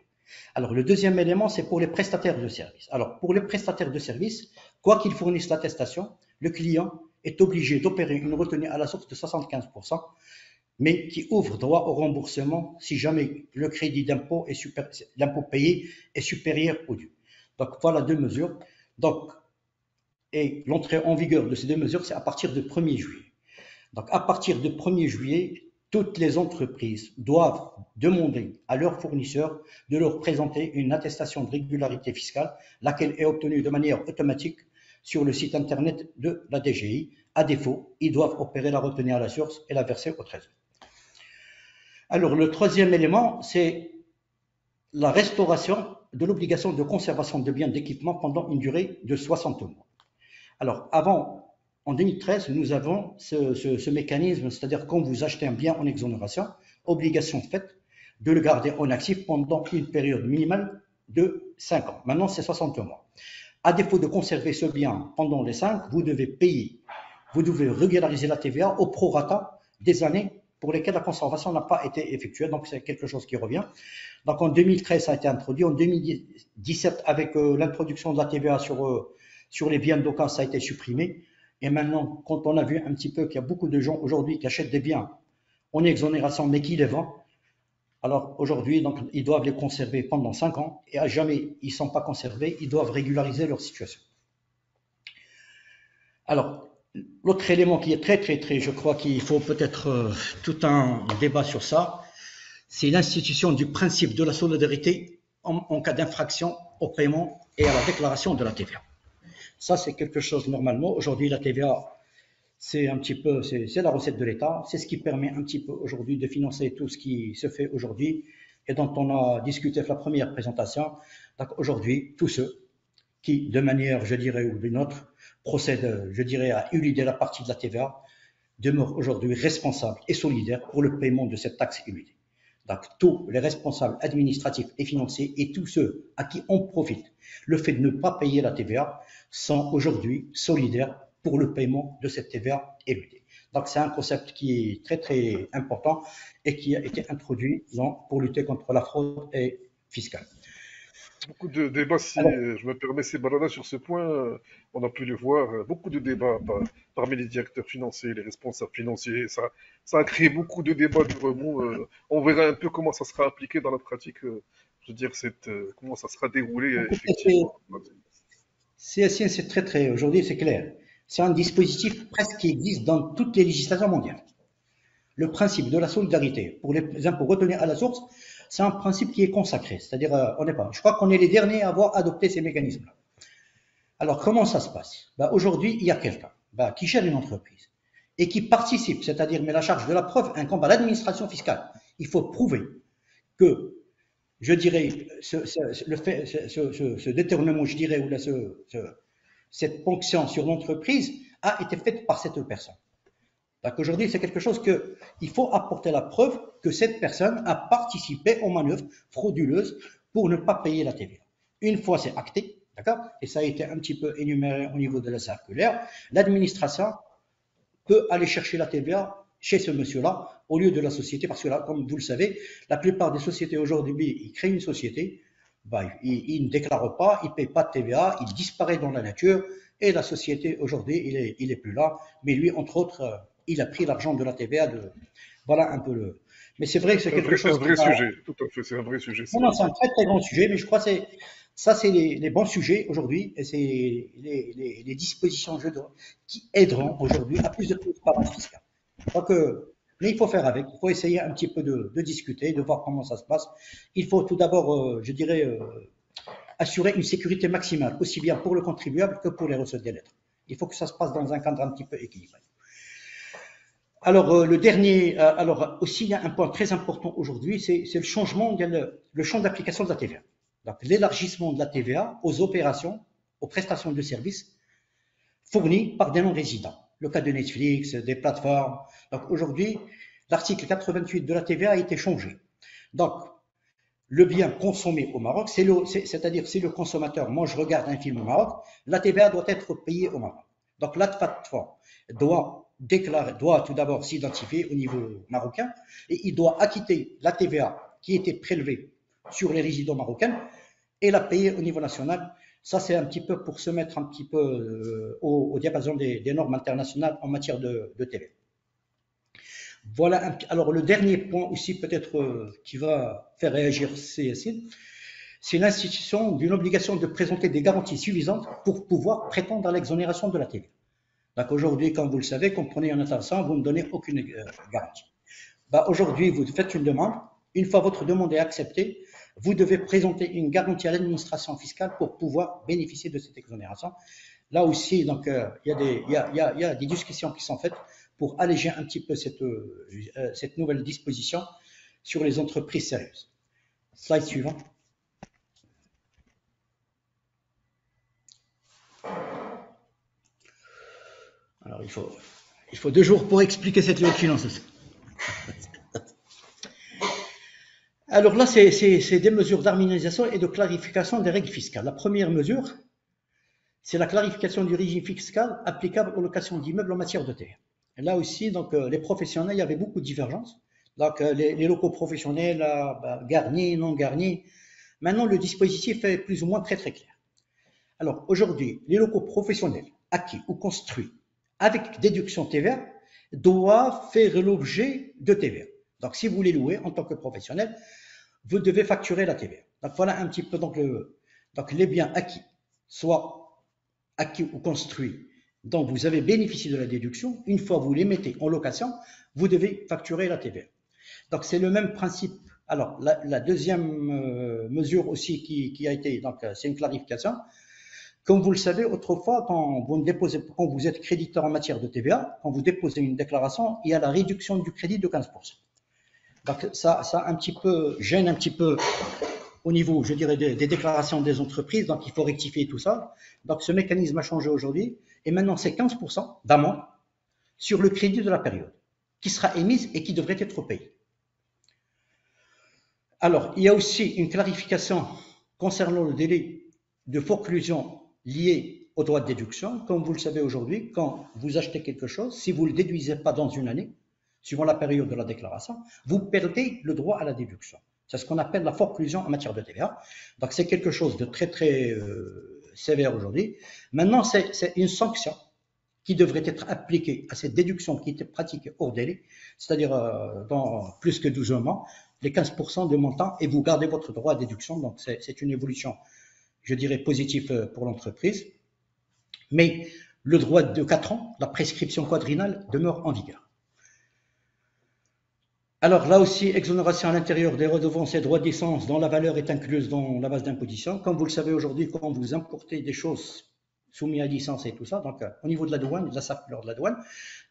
Alors, le deuxième élément, c'est pour les prestataires de services. Alors, pour les prestataires de services, quoi qu'ils fournissent l'attestation, le client est obligé d'opérer une retenue à la source de 75%, mais qui ouvre droit au remboursement si jamais le crédit d'impôt l'impôt payé est supérieur au dû. Donc, voilà deux mesures. Donc, et l'entrée en vigueur de ces deux mesures, c'est à partir du 1er juillet. Donc, à partir du 1er juillet, toutes les entreprises doivent demander à leurs fournisseurs de leur présenter une attestation de régularité fiscale, laquelle est obtenue de manière automatique sur le site internet de la DGI. À défaut, ils doivent opérer la retenue à la source et la verser au Trésor. Alors, le troisième élément, c'est la restauration de l'obligation de conservation de biens d'équipement pendant une durée de 60 mois. Alors, avant, en 2013, nous avons ce mécanisme, c'est-à-dire quand vous achetez un bien en exonération, obligation faite de le garder en actif pendant une période minimale de 5 ans. Maintenant, c'est 60 mois. À défaut de conserver ce bien pendant les 5, vous devez payer, vous devez régulariser la TVA au prorata des années pour lesquelles la conservation n'a pas été effectuée. Donc, c'est quelque chose qui revient. Donc, en 2013, ça a été introduit. En 2017, avec l'introduction de la TVA sur les biens d'occasion, ça a été supprimé. Et maintenant, quand on a vu un petit peu qu'il y a beaucoup de gens aujourd'hui qui achètent des biens en exonération, mais qui les vendent, alors aujourd'hui, donc, ils doivent les conserver pendant 5 ans et à jamais ils ne sont pas conservés, ils doivent régulariser leur situation. Alors, l'autre élément qui est très, je crois qu'il faut peut-être tout un débat sur ça, c'est l'institution du principe de la solidarité en cas d'infraction au paiement et à la déclaration de la TVA. Ça, c'est quelque chose normalement. Aujourd'hui, la TVA, c'est un petit peu, c'est la recette de l'État. C'est ce qui permet un petit peu aujourd'hui de financer tout ce qui se fait aujourd'hui et dont on a discuté la première présentation. Donc aujourd'hui, tous ceux qui, de manière, je dirais, ou d'une autre, procèdent, je dirais, à éluder la partie de la TVA, demeurent aujourd'hui responsables et solidaires pour le paiement de cette taxe éludée. Donc tous les responsables administratifs et financiers et tous ceux à qui on profite le fait de ne pas payer la TVA sont aujourd'hui solidaires pour le paiement de cette TVA éludée. Donc c'est un concept qui est très important et qui a été introduit pour lutter contre la fraude fiscale.
Beaucoup de débats, si je me permets, ces balades sur ce point, on a pu le voir, beaucoup de débats parmi les directeurs financiers, les responsables financiers. Ça a créé beaucoup de débats, de remous. On verra un peu comment ça sera appliqué dans la pratique, je veux dire, comment ça sera déroulé effectivement.
C'est très, aujourd'hui c'est clair. C'est un dispositif presque qui existe dans toutes les législations mondiales. Le principe de la solidarité pour les impôts retenus à la source, c'est un principe qui est consacré. C'est-à-dire, je crois qu'on est les derniers à avoir adopté ces mécanismes-là. Alors, comment ça se passe? Aujourd'hui, il y a quelqu'un qui gère une entreprise et qui participe, c'est-à-dire, mais la charge de la preuve incombe à l'administration fiscale. Il faut prouver que, je dirais, ce détournement, je dirais, ou cette ponction sur l'entreprise a été faite par cette personne. Donc aujourd'hui, c'est quelque chose qu'il faut apporter la preuve que cette personne a participé aux manœuvres frauduleuses pour ne pas payer la TVA. Une fois c'est acté, d'accord, et ça a été un petit peu énuméré au niveau de la circulaire, l'administration peut aller chercher la TVA chez ce monsieur-là au lieu de la société, parce que là, comme vous le savez, la plupart des sociétés aujourd'hui, ils créent une société, ils ne déclarent pas, ils ne payent pas de TVA, il disparaît dans la nature, et la société aujourd'hui, il est plus là, mais lui, entre autres, il a pris l'argent de la TVA. Voilà un peu le. Mais c'est vrai que c'est quelque chose.
C'est un vrai sujet, tout à fait, c'est un vrai sujet.
Non, c'est un très grand sujet, mais je crois que c'est les bons sujets aujourd'hui, et c'est les dispositions qui aideront aujourd'hui à plus de transparence fiscale. Donc, mais il faut faire avec, il faut essayer un petit peu de discuter, de voir comment ça se passe. Il faut tout d'abord, je dirais, assurer une sécurité maximale, aussi bien pour le contribuable que pour les recettes des lettres. Il faut que ça se passe dans un cadre un petit peu équilibré. Alors, le dernier, alors aussi, il y a un point très important aujourd'hui, c'est le changement, le champ d'application de la TVA. Donc, l'élargissement de la TVA aux opérations, aux prestations de services fournies par des non-résidents. Le cas de Netflix, des plateformes. Donc, aujourd'hui, l'article 88 de la TVA a été changé. Donc, le bien consommé au Maroc, c'est-à-dire si le consommateur, moi je regarde un film au Maroc, la TVA doit être payée au Maroc. Donc, la plateforme doit tout d'abord s'identifier au niveau marocain et il doit acquitter la TVA qui était prélevée sur les résidents marocains et la payer au niveau national. Ça, c'est un petit peu pour se mettre un petit peu au diapason des normes internationales en matière de TVA. Voilà. Alors, le dernier point aussi, peut-être, qui va faire réagir CSI, c'est l'institution d'une obligation de présenter des garanties suffisantes pour pouvoir prétendre à l'exonération de la TVA. Donc aujourd'hui, comme vous le savez, quand vous prenez un intéressant, vous ne donnez aucune garantie. Aujourd'hui, vous faites une demande. Une fois votre demande est acceptée, vous devez présenter une garantie à l'administration fiscale pour pouvoir bénéficier de cette exonération. Là aussi, donc, il y a des discussions qui sont faites pour alléger un petit peu cette nouvelle disposition sur les entreprises sérieuses. Slide suivant. Alors, il faut 2 jours pour expliquer cette loi de finances. Alors là, c'est des mesures d'harmonisation et de clarification des règles fiscales. La première mesure, c'est la clarification du régime fiscal applicable aux locations d'immeubles en matière de terre. Et là aussi, donc, les professionnels, il y avait beaucoup de divergences. Donc, les locaux professionnels, garnis, non garnis. Maintenant, le dispositif est plus ou moins très très clair. Alors, aujourd'hui, les locaux professionnels acquis ou construits avec déduction TVA doivent faire l'objet de TVA. Donc, si vous les louez en tant que professionnel, vous devez facturer la TVA. Donc, voilà un petit peu donc les biens acquis, soit acquis ou construits, dont vous avez bénéficié de la déduction. Une fois vous les mettez en location, vous devez facturer la TVA. Donc, c'est le même principe. Alors, la deuxième mesure aussi qui a été, donc, c'est une clarification. Comme vous le savez, autrefois, quand vous êtes créditeur en matière de TVA, quand vous déposez une déclaration, il y a la réduction du crédit de 15%. Donc, ça un petit peu, gêne un petit peu au niveau, je dirais, des déclarations des entreprises. Donc, il faut rectifier tout ça. Donc, ce mécanisme a changé aujourd'hui. Et maintenant, c'est 15% d'amende sur le crédit de la période qui sera émise et qui devrait être payé. Alors, il y a aussi une clarification concernant le délai de forclusion lié au droit de déduction. Comme vous le savez aujourd'hui, quand vous achetez quelque chose, si vous ne le déduisez pas dans une année, suivant la période de la déclaration, vous perdez le droit à la déduction. C'est ce qu'on appelle la forclusion en matière de TVA. Donc, c'est quelque chose de très, très sévère aujourd'hui. Maintenant, c'est une sanction qui devrait être appliquée à cette déduction qui était pratiquée hors délai, c'est-à-dire dans plus que 12 mois, les 15% de montant, et vous gardez votre droit à déduction. Donc, c'est une évolution, je dirais, positive pour l'entreprise. Mais le droit de 4 ans, la prescription quadriennale, demeure en vigueur. Alors là aussi, exonération à l'intérieur des redevances et droits de licence dont la valeur est incluse dans la base d'imposition. Comme vous le savez aujourd'hui, quand vous importez des choses soumises à licence et tout ça, donc au niveau de la douane, de la SAP lors de la douane,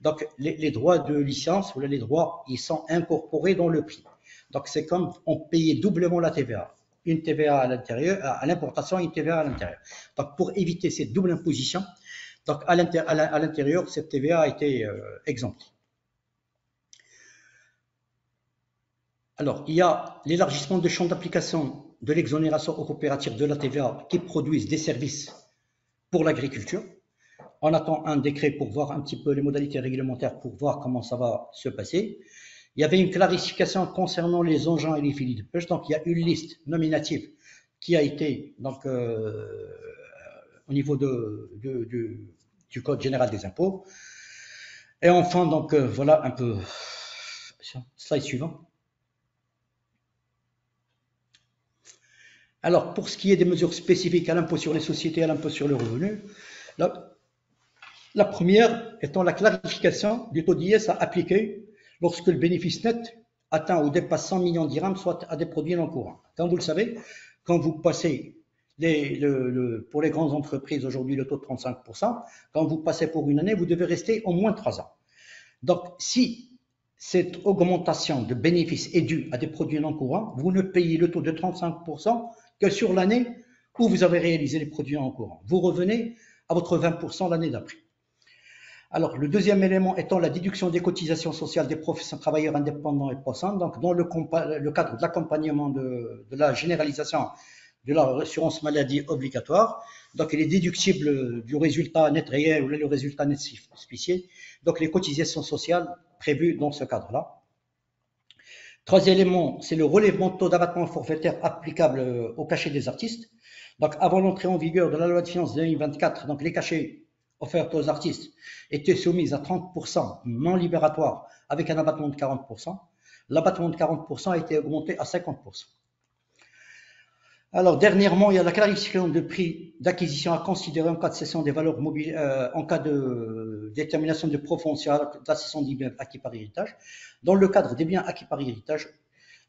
donc les droits de licence ou les droits, ils sont incorporés dans le prix. Donc c'est comme on payait doublement la TVA. Une TVA à l'intérieur, à l'importation et une TVA à l'intérieur. Donc pour éviter cette double imposition, donc à l'intérieur, cette TVA a été exemptée. Alors, il y a l'élargissement du champ d'application de l'exonération aux coopératives de la TVA qui produisent des services pour l'agriculture. On attend un décret pour voir un petit peu les modalités réglementaires, pour voir comment ça va se passer. Il y avait une clarification concernant les engins et les filets de pêche. Donc, il y a une liste nominative qui a été donc, au niveau du Code général des impôts. Et enfin, donc, voilà un peu. Slide suivant. Alors, pour ce qui est des mesures spécifiques à l'impôt sur les sociétés et à l'impôt sur le revenu, la première étant la clarification du taux d'IS à appliquer lorsque le bénéfice net atteint ou dépasse 100 millions de dirhams, soit à des produits non courants. Comme vous le savez, quand vous passez pour les grandes entreprises aujourd'hui le taux de 35%, quand vous passez pour une année, vous devez rester au moins 3 ans. Donc, si cette augmentation de bénéfices est due à des produits non courants, vous ne payez le taux de 35% que sur l'année où vous avez réalisé les produits non courants. Vous revenez à votre 20% l'année d'après. Alors, le deuxième élément étant la déduction des cotisations sociales des professionnels travailleurs indépendants et passants. Donc, dans le cadre de l'accompagnement de la généralisation de l'assurance maladie obligatoire, donc il est déductible du résultat net réel ou le résultat net spécifié, donc les cotisations sociales prévues dans ce cadre-là. Troisième élément, c'est le relèvement de taux d'abattement forfaitaire applicable au cachet des artistes. Donc, avant l'entrée en vigueur de la loi de finances 2024, donc les cachets offerts aux artistes étaient soumis à 30% non libératoires avec un abattement de 40%. L'abattement de 40% a été augmenté à 50%. Alors, dernièrement, il y a la clarification de prix d'acquisition à considérer en cas de cession des valeurs mobiles, en cas de détermination de profond foncier, la cession des biens acquis par héritage. Dans le cadre des biens acquis par héritage,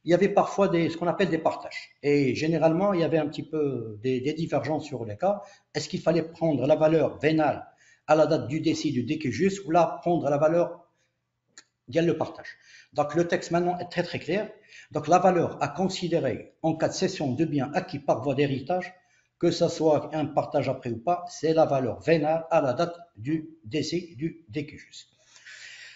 il y avait parfois ce qu'on appelle des partages. Et généralement, il y avait un petit peu des divergences sur les cas. Est-ce qu'il fallait prendre la valeur vénale à la date du décès du décujus ou là prendre la valeur via le partage? Donc le texte maintenant est très très clair. Donc la valeur à considérer en cas de cession de biens acquis par voie d'héritage, que ce soit un partage après ou pas, c'est la valeur vénale à la date du décès du décujus.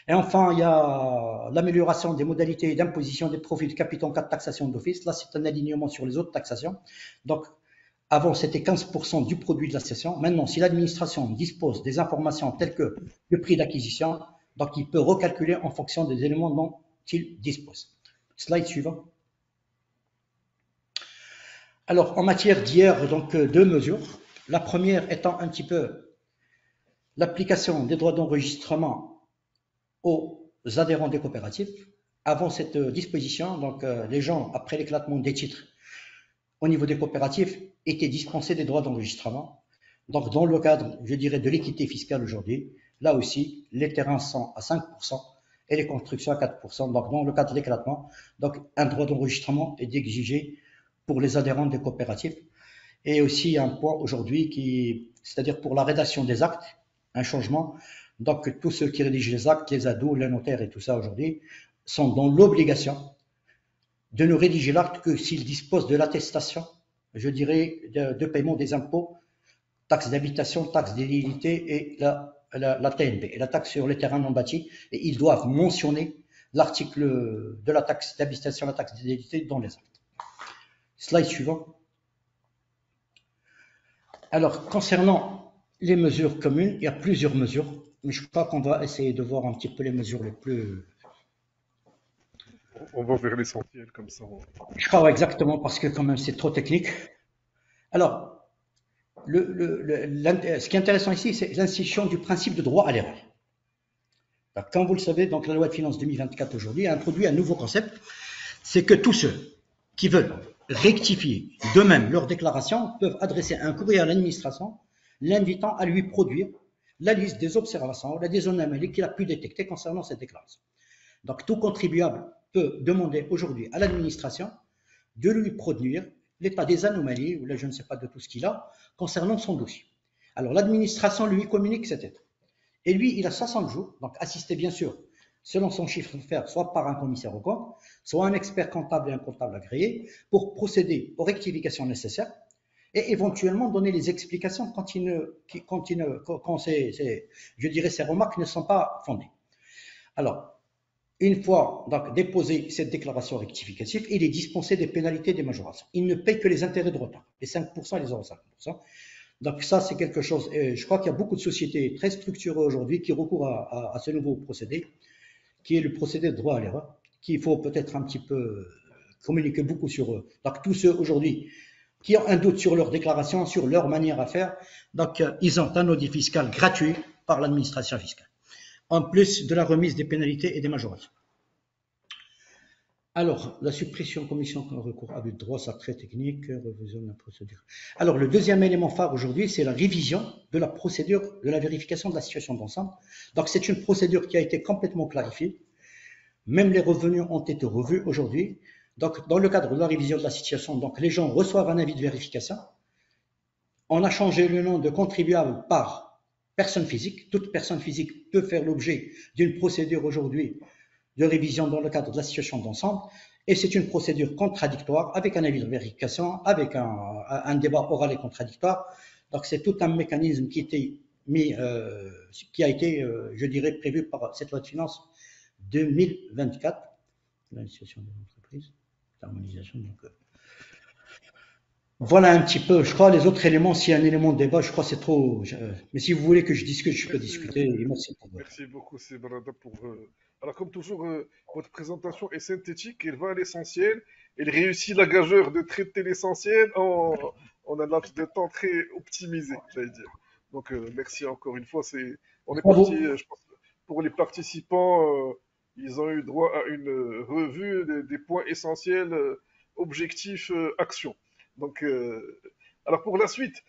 Et enfin, il y a l'amélioration des modalités d'imposition des profits de capitaux en cas de taxation d'office. Là, c'est un alignement sur les autres taxations. Donc, avant, c'était 15% du produit de la cession. Maintenant, si l'administration dispose des informations telles que le prix d'acquisition, donc il peut recalculer en fonction des éléments dont il dispose. Slide suivant. Alors, en matière d'hier, donc deux mesures. La première étant un petit peu l'application des droits d'enregistrement aux adhérents des coopératives. Avant cette disposition, donc les gens, après l'éclatement des titres au niveau des coopératives, étaient dispensés des droits d'enregistrement. Donc, dans le cadre, je dirais, de l'équité fiscale aujourd'hui, là aussi, les terrains sont à 5% et les constructions à 4%. Donc, dans le cadre de l'éclatement, donc un droit d'enregistrement est exigé pour les adhérents des coopératives. Et aussi un point aujourd'hui c'est-à-dire pour la rédaction des actes, un changement. Donc, tous ceux qui rédigent les actes, les ados, les notaires et tout ça aujourd'hui, sont dans l'obligation de ne rédiger l'acte que s'ils disposent de l'attestation, je dirais, de paiement des impôts, taxes d'habitation, taxes d'éligibilité et la TNB, et la taxe sur les terrains non bâtis. Et ils doivent mentionner l'article de la taxe d'habitation, la taxe d'éligibilité dans les actes. Slide suivant. Alors, concernant les mesures communes, il y a plusieurs mesures, mais je crois qu'on va essayer de voir un petit peu les mesures les plus...
On va vers l'essentiel comme ça.
Je crois exactement, parce que quand même c'est trop technique. Alors, ce qui est intéressant ici, c'est l'institution du principe de droit à l'erreur. Comme vous le savez, donc la loi de finances 2024 aujourd'hui a introduit un nouveau concept, c'est que tous ceux qui veulent rectifier d'eux-mêmes leur déclaration peuvent adresser un courrier à l'administration l'invitant à lui produire la liste des observations ou des anomalies qu'il a pu détecter concernant cette déclaration. Donc, tout contribuable peut demander aujourd'hui à l'administration de lui produire l'état des anomalies, ou là je ne sais pas de tout ce qu'il a, concernant son dossier. Alors, l'administration lui communique cet état. Et lui, il a 60 jours, donc assisté bien sûr, selon son chiffre d'affaires, soit par un commissaire aux comptes, soit un expert comptable et un comptable agréé, pour procéder aux rectifications nécessaires et éventuellement donner les explications quand je dirais, ces remarques ne sont pas fondées. Alors, une fois donc déposé cette déclaration rectificative, il est dispensé des pénalités et des majorations. Il ne paye que les intérêts de retard, les 5% et les 0,5%. Donc ça, c'est quelque chose, et je crois qu'il y a beaucoup de sociétés très structurées aujourd'hui qui recourent à ce nouveau procédé, qui est le procédé de droit à l'erreur, qu'il faut peut-être un petit peu communiquer beaucoup sur eux. Donc tous ceux aujourd'hui qui ont un doute sur leur déclaration, sur leur manière à faire, donc ils ont un audit fiscal gratuit par l'administration fiscale, en plus de la remise des pénalités et des majorations. Alors, la suppression commission recours abus de droit, ça très technique, révision de la procédure. Alors, le deuxième élément phare aujourd'hui, c'est la révision de la procédure de la vérification de la situation d'ensemble. Donc, c'est une procédure qui a été complètement clarifiée. Même les revenus ont été revus aujourd'hui. Donc, dans le cadre de la révision de la situation, donc les gens reçoivent un avis de vérification. On a changé le nom de contribuable par personne physique. Toute personne physique peut faire l'objet d'une procédure aujourd'hui de révision dans le cadre de la situation d'ensemble, et c'est une procédure contradictoire avec un avis de vérification, avec un débat oral et contradictoire. Donc c'est tout un mécanisme qui a été, je dirais, prévu par cette loi de finances 2024, la situation des entreprises, l'harmonisation. Donc, voilà un petit peu, je crois, les autres éléments, s'il y a un élément de débat, je crois que c'est trop... mais si vous voulez que je discute, je peux discuter.
Merci beaucoup, Sebrada, pour... Alors, comme toujours, votre présentation est synthétique, elle va à l'essentiel, elle réussit la gageure de traiter l'essentiel en un laps de temps très optimisé, j'allais dire. Donc, merci encore une fois. On est parti, je pense, pour les participants, ils ont eu droit à une revue des points essentiels, objectifs, actions. Donc, alors pour la suite,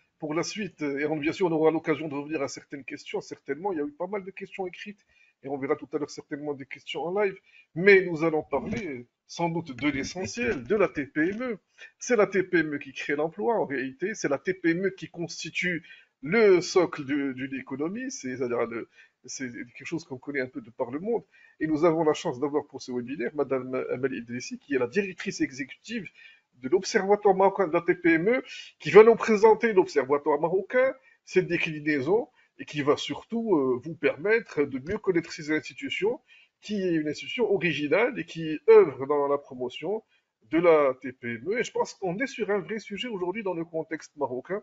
et bien sûr, on aura l'occasion de revenir à certaines questions, certainement. Il y a eu pas mal de questions écrites, et on verra tout à l'heure certainement des questions en live. Mais nous allons parler, sans doute de l'essentiel, de la TPME. C'est la TPME qui crée l'emploi en réalité, c'est la TPME qui constitue le socle d'une économie, c'est quelque chose qu'on connaît un peu de par le monde. Et nous avons la chance d'avoir pour ce webinaire Madame Amel Idrissi, qui est la directrice exécutive de l'Observatoire marocain de la TPME, qui va nous présenter l'Observatoire marocain, cette déclinaison, et qui va surtout vous permettre de mieux connaître ces institutions, qui est une institution originale et qui œuvre dans la promotion de la TPME. Et je pense qu'on est sur un vrai sujet aujourd'hui dans le contexte marocain.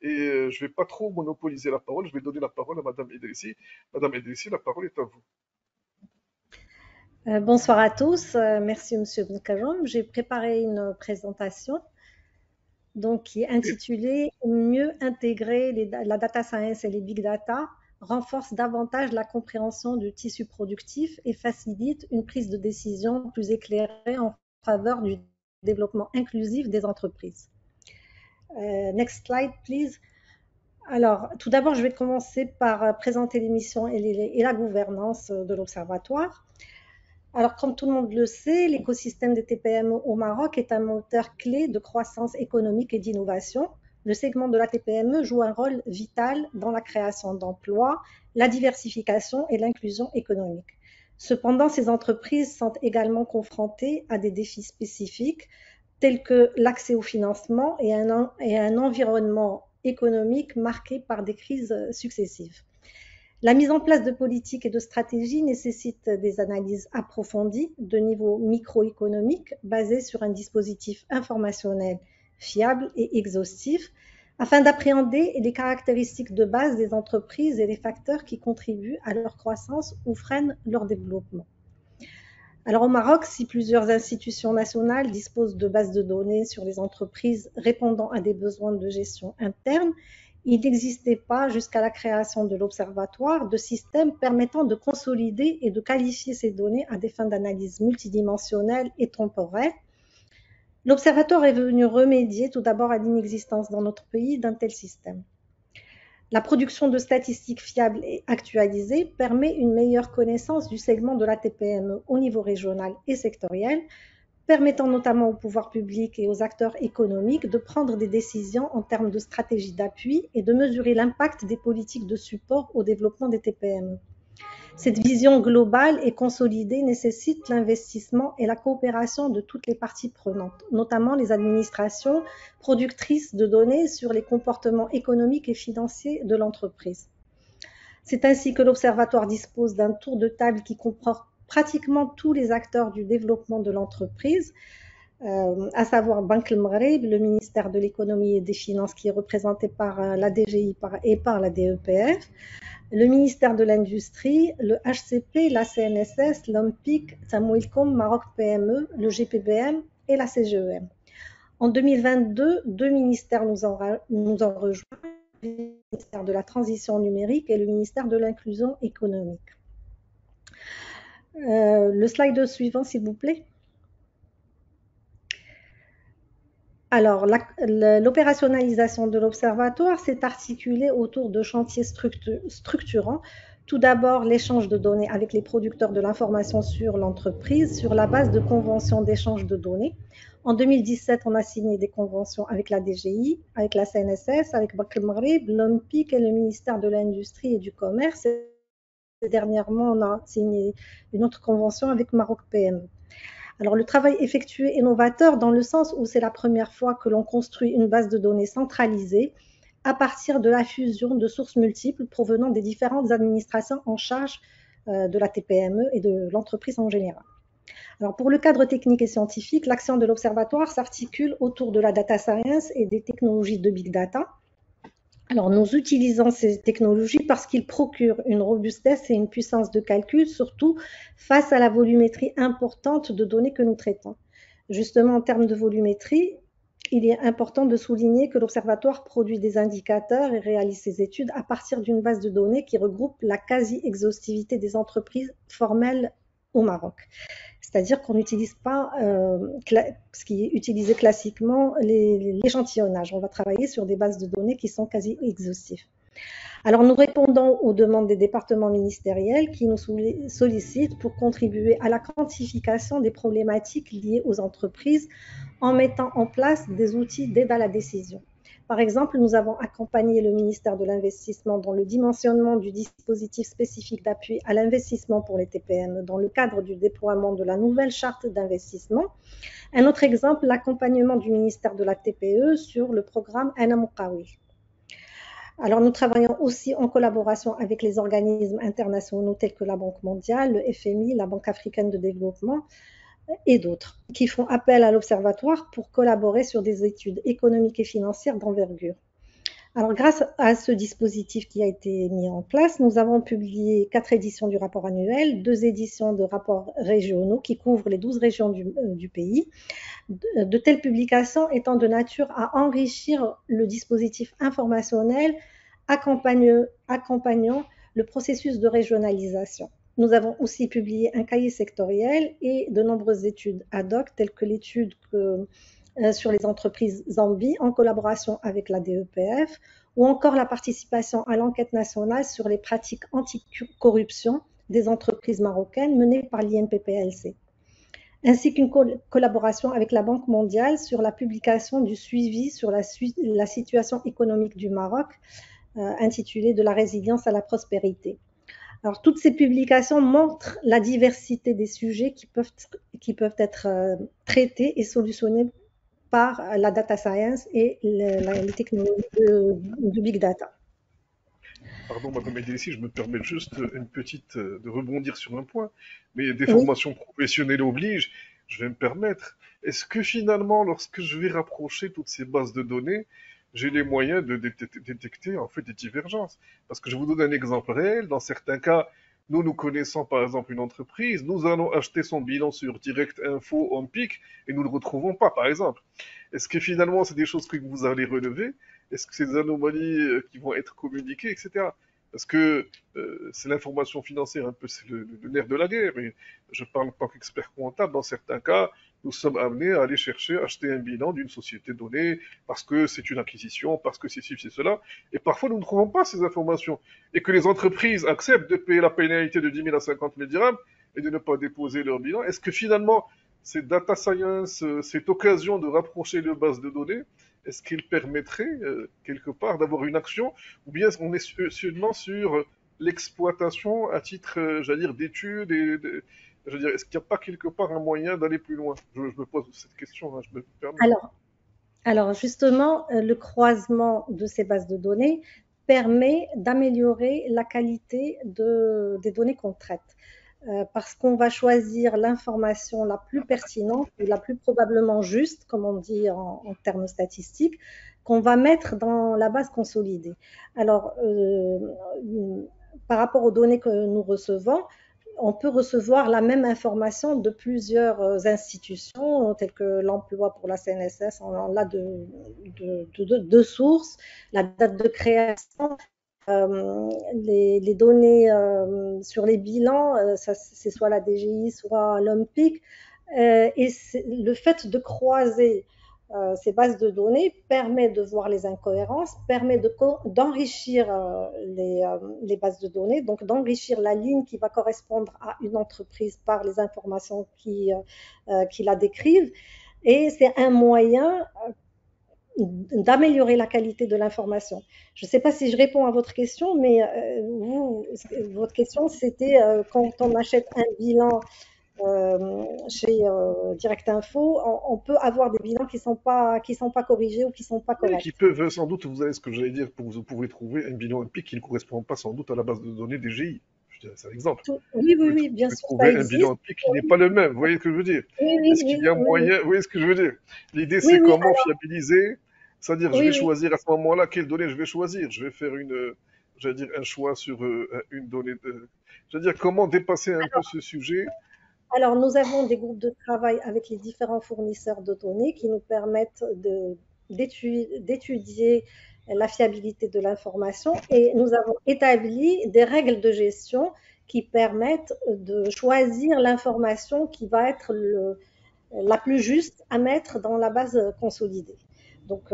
Et je ne vais pas trop monopoliser la parole, je vais donner la parole à Madame Idrissi. Madame Idrissi, la parole est à vous.
Bonsoir à tous. Merci Monsieur Benkajoum. J'ai préparé une présentation donc, qui est intitulée « Mieux intégrer la data science et les big data renforce davantage la compréhension du tissu productif et facilite une prise de décision plus éclairée en faveur du développement inclusif des entreprises. » Next slide, please. Alors, tout d'abord, je vais commencer par présenter les missions et la gouvernance de l'Observatoire. Alors, comme tout le monde le sait, l'écosystème des TPME au Maroc est un moteur clé de croissance économique et d'innovation. Le segment de la TPME joue un rôle vital dans la création d'emplois, la diversification et l'inclusion économique. Cependant, ces entreprises sont également confrontées à des défis spécifiques tels que l'accès au financement et un environnement économique marqué par des crises successives. La mise en place de politiques et de stratégies nécessite des analyses approfondies de niveau microéconomique basées sur un dispositif informationnel fiable et exhaustif afin d'appréhender les caractéristiques de base des entreprises et les facteurs qui contribuent à leur croissance ou freinent leur développement. Alors au Maroc, si plusieurs institutions nationales disposent de bases de données sur les entreprises répondant à des besoins de gestion interne, il n'existait pas, jusqu'à la création de l'Observatoire, de système permettant de consolider et de qualifier ces données à des fins d'analyse multidimensionnelle et temporelle. L'Observatoire est venu remédier tout d'abord à l'inexistence dans notre pays d'un tel système. La production de statistiques fiables et actualisées permet une meilleure connaissance du segment de la TPME au niveau régional et sectoriel, permettant notamment aux pouvoirs publics et aux acteurs économiques de prendre des décisions en termes de stratégie d'appui et de mesurer l'impact des politiques de support au développement des TPME. Cette vision globale et consolidée nécessite l'investissement et la coopération de toutes les parties prenantes, notamment les administrations productrices de données sur les comportements économiques et financiers de l'entreprise. C'est ainsi que l'Observatoire dispose d'un tour de table qui comporte pratiquement tous les acteurs du développement de l'entreprise, à savoir Banque El Maghreb, le ministère de l'économie et des finances qui est représenté par la DGI et par la DEPF, le ministère de l'Industrie, le HCP, la CNSS, l'OMPIC, Samuilcom, Maroc PME, le GPBM et la CGEM. En 2022, deux ministères nous ont rejoints, le ministère de la Transition numérique et le ministère de l'Inclusion économique. Le slide suivant, s'il vous plaît. Alors, l'opérationnalisation de l'Observatoire s'est articulée autour de chantiers structurants. Tout d'abord, l'échange de données avec les producteurs de l'information sur l'entreprise sur la base de conventions d'échange de données. En 2017, on a signé des conventions avec la DGI, avec la CNSS, avec Banque El Maghreb, l'OMPIC et le ministère de l'Industrie et du Commerce. Et dernièrement, on a signé une autre convention avec Maroc PME. Alors, le travail effectué est novateur dans le sens où c'est la première fois que l'on construit une base de données centralisée à partir de la fusion de sources multiples provenant des différentes administrations en charge de la TPME et de l'entreprise en général. Alors, pour le cadre technique et scientifique, l'action de l'Observatoire s'articule autour de la data science et des technologies de big data. Alors, nous utilisons ces technologies parce qu'ils procurent une robustesse et une puissance de calcul, surtout face à la volumétrie importante de données que nous traitons. Justement, en termes de volumétrie, il est important de souligner que l'Observatoire produit des indicateurs et réalise ses études à partir d'une base de données qui regroupe la quasi-exhaustivité des entreprises formelles au Maroc. C'est-à-dire qu'on n'utilise pas ce qui est utilisé classiquement, l'échantillonnage. On va travailler sur des bases de données qui sont quasi exhaustives. Alors, nous répondons aux demandes des départements ministériels qui nous sollicitent pour contribuer à la quantification des problématiques liées aux entreprises en mettant en place des outils d'aide à la décision. Par exemple, nous avons accompagné le ministère de l'Investissement dans le dimensionnement du dispositif spécifique d'appui à l'investissement pour les TPM dans le cadre du déploiement de la nouvelle charte d'investissement. Un autre exemple, l'accompagnement du ministère de la TPE sur le programme Ana Muqawi. Alors, nous travaillons aussi en collaboration avec les organismes internationaux tels que la Banque mondiale, le FMI, la Banque africaine de développement et d'autres, qui font appel à l'Observatoire pour collaborer sur des études économiques et financières d'envergure. Alors, grâce à ce dispositif qui a été mis en place, nous avons publié 4 éditions du rapport annuel, 2 éditions de rapports régionaux qui couvrent les 12 régions du pays. De telles publications étant de nature à enrichir le dispositif informationnel accompagnant le processus de régionalisation. Nous avons aussi publié un cahier sectoriel et de nombreuses études ad hoc, telles que l'étude sur les entreprises Zambie en collaboration avec la DEPF, ou encore la participation à l'enquête nationale sur les pratiques anticorruption des entreprises marocaines menée par l'INPPLC, ainsi qu'une collaboration avec la Banque mondiale sur la publication du suivi sur la situation économique du Maroc, intitulée « De la résilience à la prospérité ». Alors, toutes ces publications montrent la diversité des sujets qui peuvent être traités et solutionnés par la data science et les technologies du big data.
Pardon, Madame Edélissi, je me permets juste de rebondir sur un point, mais des formations professionnelles obligent, je vais me permettre. Est-ce que finalement, lorsque je vais rapprocher toutes ces bases de données, j'ai les moyens de détecter en fait des divergences? Parce que je vous donne un exemple réel. Dans certains cas, nous connaissons par exemple une entreprise, nous allons acheter son bilan sur Direct Info, OnPeak, et nous ne le retrouvons pas, par exemple. Est-ce que finalement, c'est des choses que vous allez relever? Est-ce que c'est des anomalies qui vont être communiquées, etc. Parce que c'est l'information financière, un peu c'est le nerf de la guerre, mais je parle en tant qu'expert comptable. Dans certains cas, nous sommes amenés à aller acheter un bilan d'une société donnée, parce que c'est une acquisition, parce que c'est ci, c'est cela, et parfois nous ne trouvons pas ces informations, et que les entreprises acceptent de payer la pénalité de 10 000 à 50 000 dirhams, et de ne pas déposer leur bilan. Est-ce que finalement, cette data science, cette occasion de rapprocher les bases de données, est-ce qu'il permettrait quelque part d'avoir une action, ou bien on est seulement sur l'exploitation à titre, j'allais dire, d'études je veux dire, est-ce qu'il n'y a pas quelque part un moyen d'aller plus loin? Je me pose cette question, hein, je me permets.
Alors justement, le croisement de ces bases de données permet d'améliorer la qualité des données qu'on traite. Parce qu'on va choisir l'information la plus pertinente et la plus probablement juste, comme on dit en termes statistiques, qu'on va mettre dans la base consolidée. Alors, par rapport aux données que nous recevons, on peut recevoir la même information de plusieurs institutions, telles que l'emploi pour la CNSS, on a deux sources, la date de création, les données sur les bilans, c'est soit la DGI, soit l'OMPIC, et le fait de croiser ces bases de données permet de voir les incohérences, permet d'enrichir les bases de données, donc d'enrichir la ligne qui va correspondre à une entreprise par les informations qui la décrivent, et c'est un moyen d'améliorer la qualité de l'information. Je ne sais pas si je réponds à votre question, mais votre question, c'était quand on achète un bilan chez Direct Info, on peut avoir des bilans qui sont pas corrigés ou qui sont pas corrects.
Qui peuvent sans doute, vous avez ce que j'allais dire, vous pouvez trouver un bilan OMPIC qui ne correspond pas sans doute à la base de données DGI. C'est un exemple.
Oui, bien sûr.
Vous pouvez trouver un bilan OMPIC qui n'est pas le même. Vous voyez ce que je veux dire? Est-ce qu'il y a moyen? Vous voyez ce que je veux dire? L'idée, c'est comment fiabiliser. C'est-à-dire, je vais choisir à ce moment-là quelle donnée je vais choisir. Je vais faire un choix sur une donnée. Je veux dire, comment dépasser un peu ce sujet?
Alors, nous avons des groupes de travail avec les différents fournisseurs de données qui nous permettent d'étudier la fiabilité de l'information, et nous avons établi des règles de gestion qui permettent de choisir l'information qui va être la plus juste à mettre dans la base consolidée. Donc,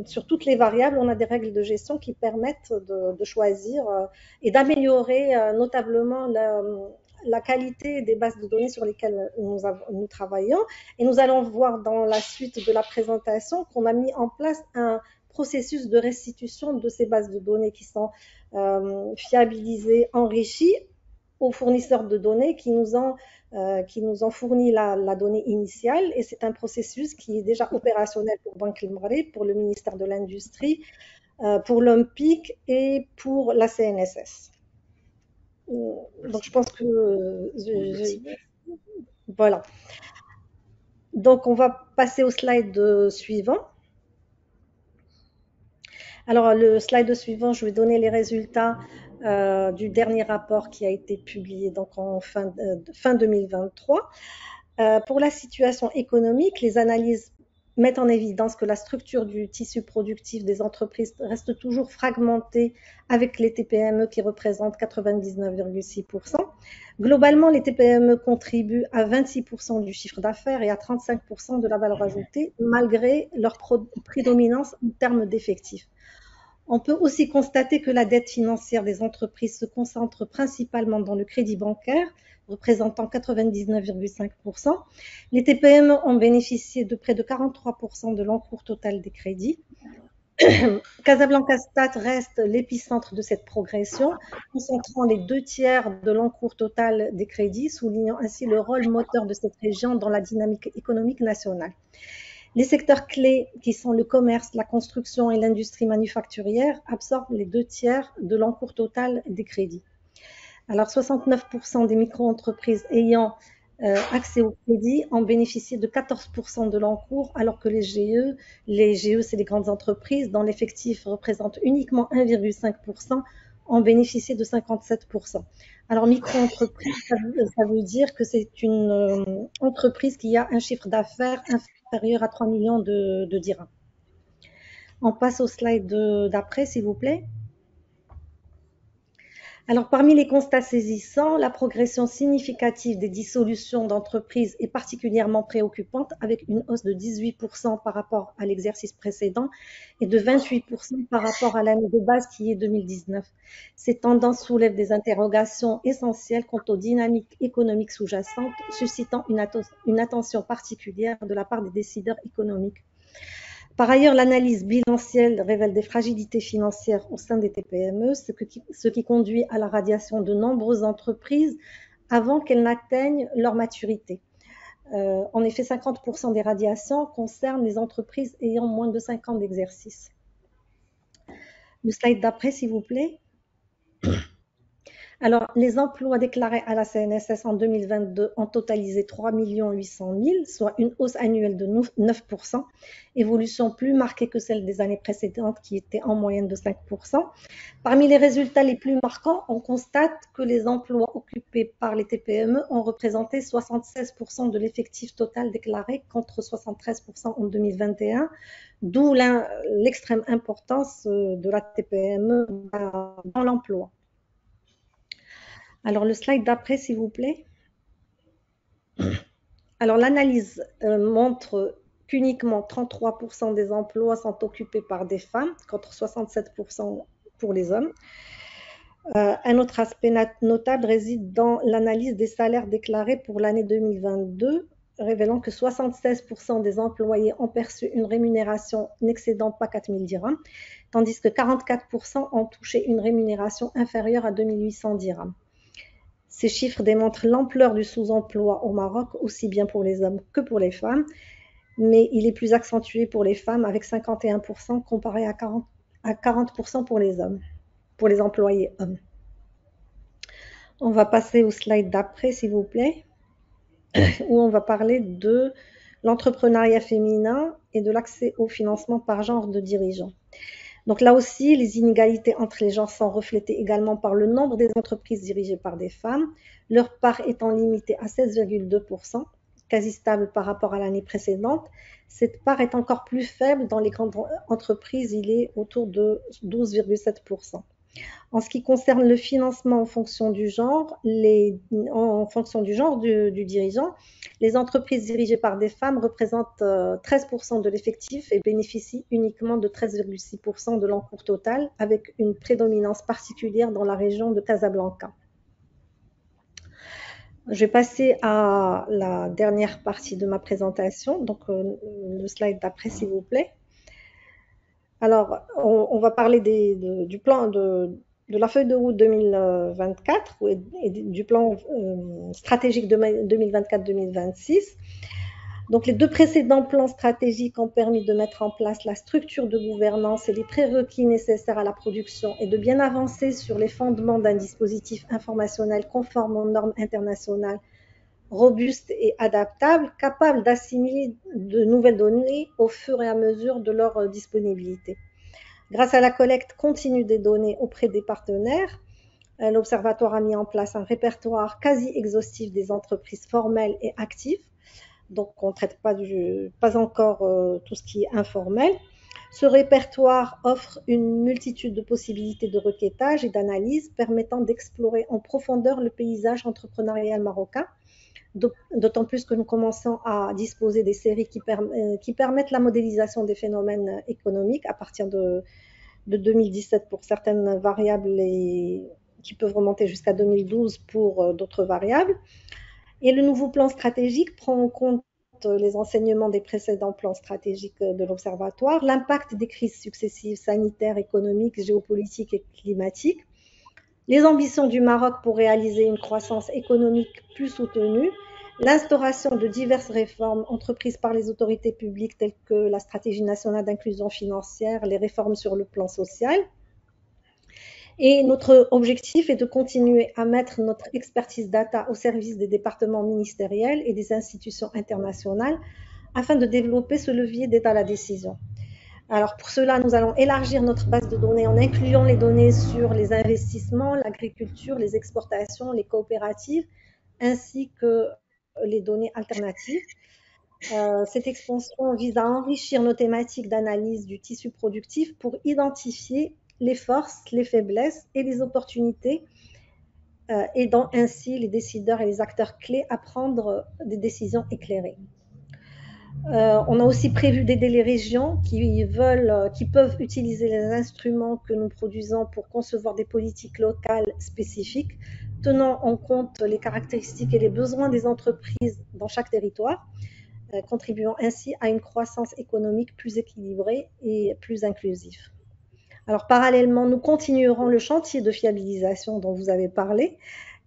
sur toutes les variables, on a des règles de gestion qui permettent de choisir et d'améliorer notablement la qualité des bases de données sur lesquelles nous travaillons. Et nous allons voir dans la suite de la présentation qu'on a mis en place un processus de restitution de ces bases de données qui sont fiabilisées, enrichies aux fournisseurs de données qui nous ont fourni la donnée initiale, et c'est un processus qui est déjà opérationnel pour Banque El Maghreb, pour le ministère de l'Industrie, pour l'OMPIC et pour la CNSS. Donc je pense que voilà. Donc on va passer au slide suivant. Alors le slide suivant, je vais donner les résultats du dernier rapport qui a été publié donc en fin 2023. Pour la situation économique, les analyses mettent en évidence que la structure du tissu productif des entreprises reste toujours fragmentée, avec les TPME qui représentent 99,6%. Globalement, les TPME contribuent à 26% du chiffre d'affaires et à 35% de la valeur ajoutée, malgré leur prédominance en termes d'effectifs. On peut aussi constater que la dette financière des entreprises se concentre principalement dans le crédit bancaire, représentant 99,5%. Les TPME ont bénéficié de près de 43% de l'encours total des crédits. Casablanca Stat reste l'épicentre de cette progression, concentrant les 2/3 de l'encours total des crédits, soulignant ainsi le rôle moteur de cette région dans la dynamique économique nationale. Les secteurs clés, qui sont le commerce, la construction et l'industrie manufacturière, absorbent les 2/3 de l'encours total des crédits. Alors, 69% des micro-entreprises ayant accès au crédit ont bénéficié de 14% de l'encours, alors que les GE, c'est les grandes entreprises, dont l'effectif représente uniquement 1,5%, ont bénéficié de 57%. Alors, micro-entreprise, ça veut dire que c'est une entreprise qui a un chiffre d'affaires inférieur à 3 millions de dirhams. On passe au slide d'après, s'il vous plaît. Alors, parmi les constats saisissants, la progression significative des dissolutions d'entreprises est particulièrement préoccupante, avec une hausse de 18% par rapport à l'exercice précédent et de 28% par rapport à l'année de base qui est 2019. Ces tendances soulèvent des interrogations essentielles quant aux dynamiques économiques sous-jacentes, suscitant une attention particulière de la part des décideurs économiques. Par ailleurs, l'analyse bilancielle révèle des fragilités financières au sein des TPME, ce qui conduit à la radiation de nombreuses entreprises avant qu'elles n'atteignent leur maturité. En effet, 50% des radiations concernent les entreprises ayant moins de 5 ans d'exercice. Le slide d'après, s'il vous plaît. Alors, les emplois déclarés à la CNSS en 2022 ont totalisé 3 800 000, soit une hausse annuelle de 9%, évolution plus marquée que celle des années précédentes qui était en moyenne de 5%. Parmi les résultats les plus marquants, on constate que les emplois occupés par les TPME ont représenté 76% de l'effectif total déclaré contre 73% en 2021, d'où l'extrême importance de la TPME dans l'emploi. Alors, le slide d'après, s'il vous plaît. Alors, l'analyse montre qu'uniquement 33% des emplois sont occupés par des femmes, contre 67% pour les hommes. Un autre aspect notable réside dans l'analyse des salaires déclarés pour l'année 2022, révélant que 76% des employés ont perçu une rémunération n'excédant pas 4 000 dirhams, tandis que 44% ont touché une rémunération inférieure à 2 800 dirhams. Ces chiffres démontrent l'ampleur du sous-emploi au Maroc, aussi bien pour les hommes que pour les femmes, mais il est plus accentué pour les femmes avec 51% comparé à 40% pour les hommes, pour les employés hommes. On va passer au slide d'après, s'il vous plaît, où on va parler de l'entrepreneuriat féminin et de l'accès au financement par genre de dirigeants. Donc là aussi, les inégalités entre les genres sont reflétées également par le nombre des entreprises dirigées par des femmes, leur part étant limitée à 16,2%, quasi stable par rapport à l'année précédente. Cette part est encore plus faible dans les grandes entreprises, il est autour de 12,7%. En ce qui concerne le financement en fonction du genre, du dirigeant, les entreprises dirigées par des femmes représentent 13% de l'effectif et bénéficient uniquement de 13,6% de l'encours total, avec une prédominance particulière dans la région de Casablanca. Je vais passer à la dernière partie de ma présentation, donc le slide d'après, s'il vous plaît. Alors, on va parler du plan de la feuille de route 2024 et du plan stratégique 2024-2026. Donc, les deux précédents plans stratégiques ont permis de mettre en place la structure de gouvernance et les prérequis nécessaires à la production et de bien avancer sur les fondements d'un dispositif informationnel conforme aux normes internationales, robuste et adaptable, capable d'assimiler de nouvelles données au fur et à mesure de leur disponibilité. Grâce à la collecte continue des données auprès des partenaires, l'Observatoire a mis en place un répertoire quasi exhaustif des entreprises formelles et actives. Donc, on ne traite pas encore tout ce qui est informel. Ce répertoire offre une multitude de possibilités de requêtage et d'analyse permettant d'explorer en profondeur le paysage entrepreneurial marocain, d'autant plus que nous commençons à disposer des séries qui permettent la modélisation des phénomènes économiques à partir de 2017 pour certaines variables et qui peuvent remonter jusqu'à 2012 pour d'autres variables. Et le nouveau plan stratégique prend en compte les enseignements des précédents plans stratégiques de l'Observatoire, l'impact des crises successives sanitaires, économiques, géopolitiques et climatiques, les ambitions du Maroc pour réaliser une croissance économique plus soutenue, l'instauration de diverses réformes entreprises par les autorités publiques telles que la stratégie nationale d'inclusion financière, les réformes sur le plan social. Et notre objectif est de continuer à mettre notre expertise data au service des départements ministériels et des institutions internationales afin de développer ce levier d'aide à la décision. Alors pour cela, nous allons élargir notre base de données en incluant les données sur les investissements, l'agriculture, les exportations, les coopératives, ainsi que les données alternatives. Cette expansion vise à enrichir nos thématiques d'analyse du tissu productif pour identifier les forces, les faiblesses et les opportunités, aidant ainsi les décideurs et les acteurs clés à prendre des décisions éclairées. On a aussi prévu d'aider les régions qui peuvent utiliser les instruments que nous produisons pour concevoir des politiques locales spécifiques, tenant en compte les caractéristiques et les besoins des entreprises dans chaque territoire, contribuant ainsi à une croissance économique plus équilibrée et plus inclusive. Alors, parallèlement, nous continuerons le chantier de fiabilisation dont vous avez parlé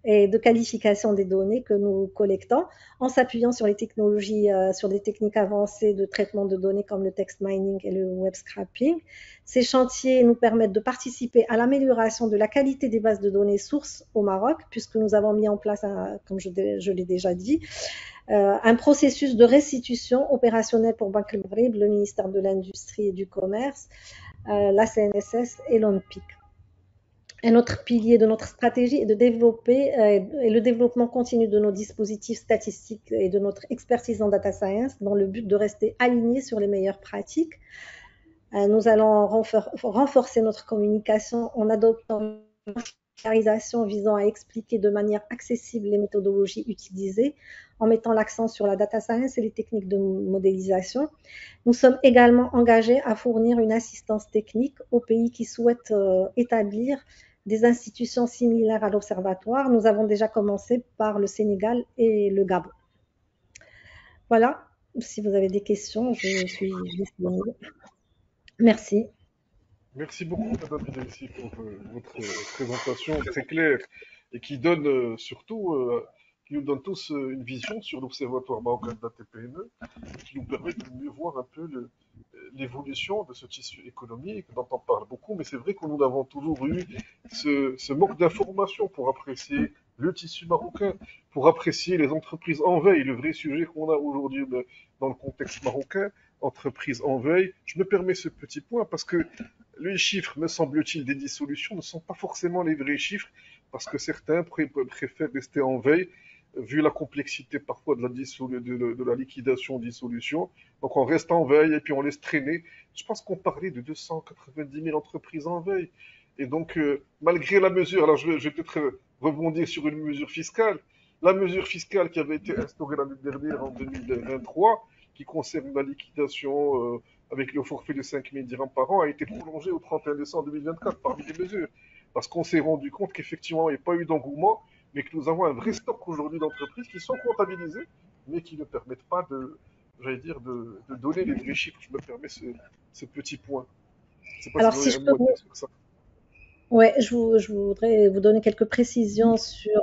et de qualification des données que nous collectons en s'appuyant sur les technologies, sur des techniques avancées de traitement de données comme le text mining et le web scraping. Ces chantiers nous permettent de participer à l'amélioration de la qualité des bases de données sources au Maroc, puisque nous avons mis en place, comme je l'ai déjà dit, un processus de restitution opérationnel pour Banque El Maghreb, le ministère de l'Industrie et du Commerce, la CNSS et l'ONPIC. Un autre pilier de notre stratégie est de développer le développement continu de nos dispositifs statistiques et de notre expertise en data science dans le but de rester alignés sur les meilleures pratiques. Nous allons renforcer notre communication en adoptant une vulgarisation visant à expliquer de manière accessible les méthodologies utilisées, en mettant l'accent sur la data science et les techniques de modélisation. Nous sommes également engagés à fournir une assistance technique aux pays qui souhaitent établir des institutions similaires à l'Observatoire. Nous avons déjà commencé par le Sénégal et le Gabon. Voilà, si vous avez des questions, je suis disponible. Merci.
Merci beaucoup, Madame Bidelsi, pour votre présentation très claire et qui donne qui nous donne tous une vision sur l'Observatoire marocain de la TPME, qui nous permet de mieux voir un peu l'évolution de ce tissu économique dont on parle beaucoup, mais c'est vrai que nous avons toujours eu ce manque d'informations pour apprécier le tissu marocain, pour apprécier les entreprises en veille, le vrai sujet qu'on a aujourd'hui dans le contexte marocain, entreprises en veille. Je me permets ce petit point parce que les chiffres, me semble-t-il, des dissolutions ne sont pas forcément les vrais chiffres, parce que certains préfèrent rester en veille, vu la complexité parfois de la liquidation-dissolution. Donc on reste en veille et puis on laisse traîner. Je pense qu'on parlait de 290 000 entreprises en veille. Et donc, malgré la mesure, alors je vais peut-être rebondir sur une mesure fiscale. La mesure fiscale qui avait été instaurée l'année dernière en 2023, qui concerne la liquidation avec le forfait de 5 000 dirhams par an, a été prolongée au 31 décembre 2024 parmi les mesures. Parce qu'on s'est rendu compte qu'effectivement, il n'y a pas eu d'engouement, mais que nous avons un vrai stock aujourd'hui d'entreprises qui sont comptabilisées, mais qui ne permettent pas j'allais dire, de donner les vrais chiffres. Je me permets ce petit point. Je ne sais pas si
Alors,
vous
si
avez
je
un
peux
mot à dire sur ça.
ouais, je voudrais vous donner quelques précisions sur.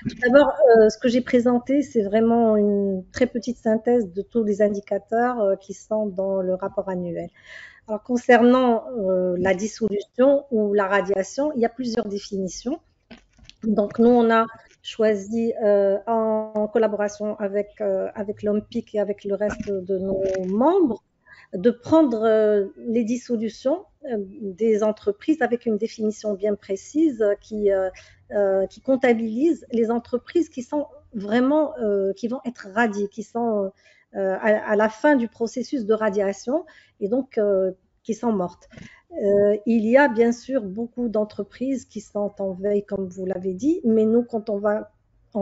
Tout d'abord, ce que j'ai présenté, c'est vraiment une très petite synthèse de tous les indicateurs qui sont dans le rapport annuel. Alors, concernant la dissolution ou la radiation, il y a plusieurs définitions. Donc, nous, on a choisi en collaboration avec l'OMPIC et avec le reste de nos membres de prendre les dissolutions des entreprises avec une définition bien précise qui comptabilise les entreprises qui sont vraiment, qui vont être radiées, qui sont à la fin du processus de radiation et donc qui sont mortes. Il y a bien sûr beaucoup d'entreprises qui sont en veille, comme vous l'avez dit, mais nous, quand on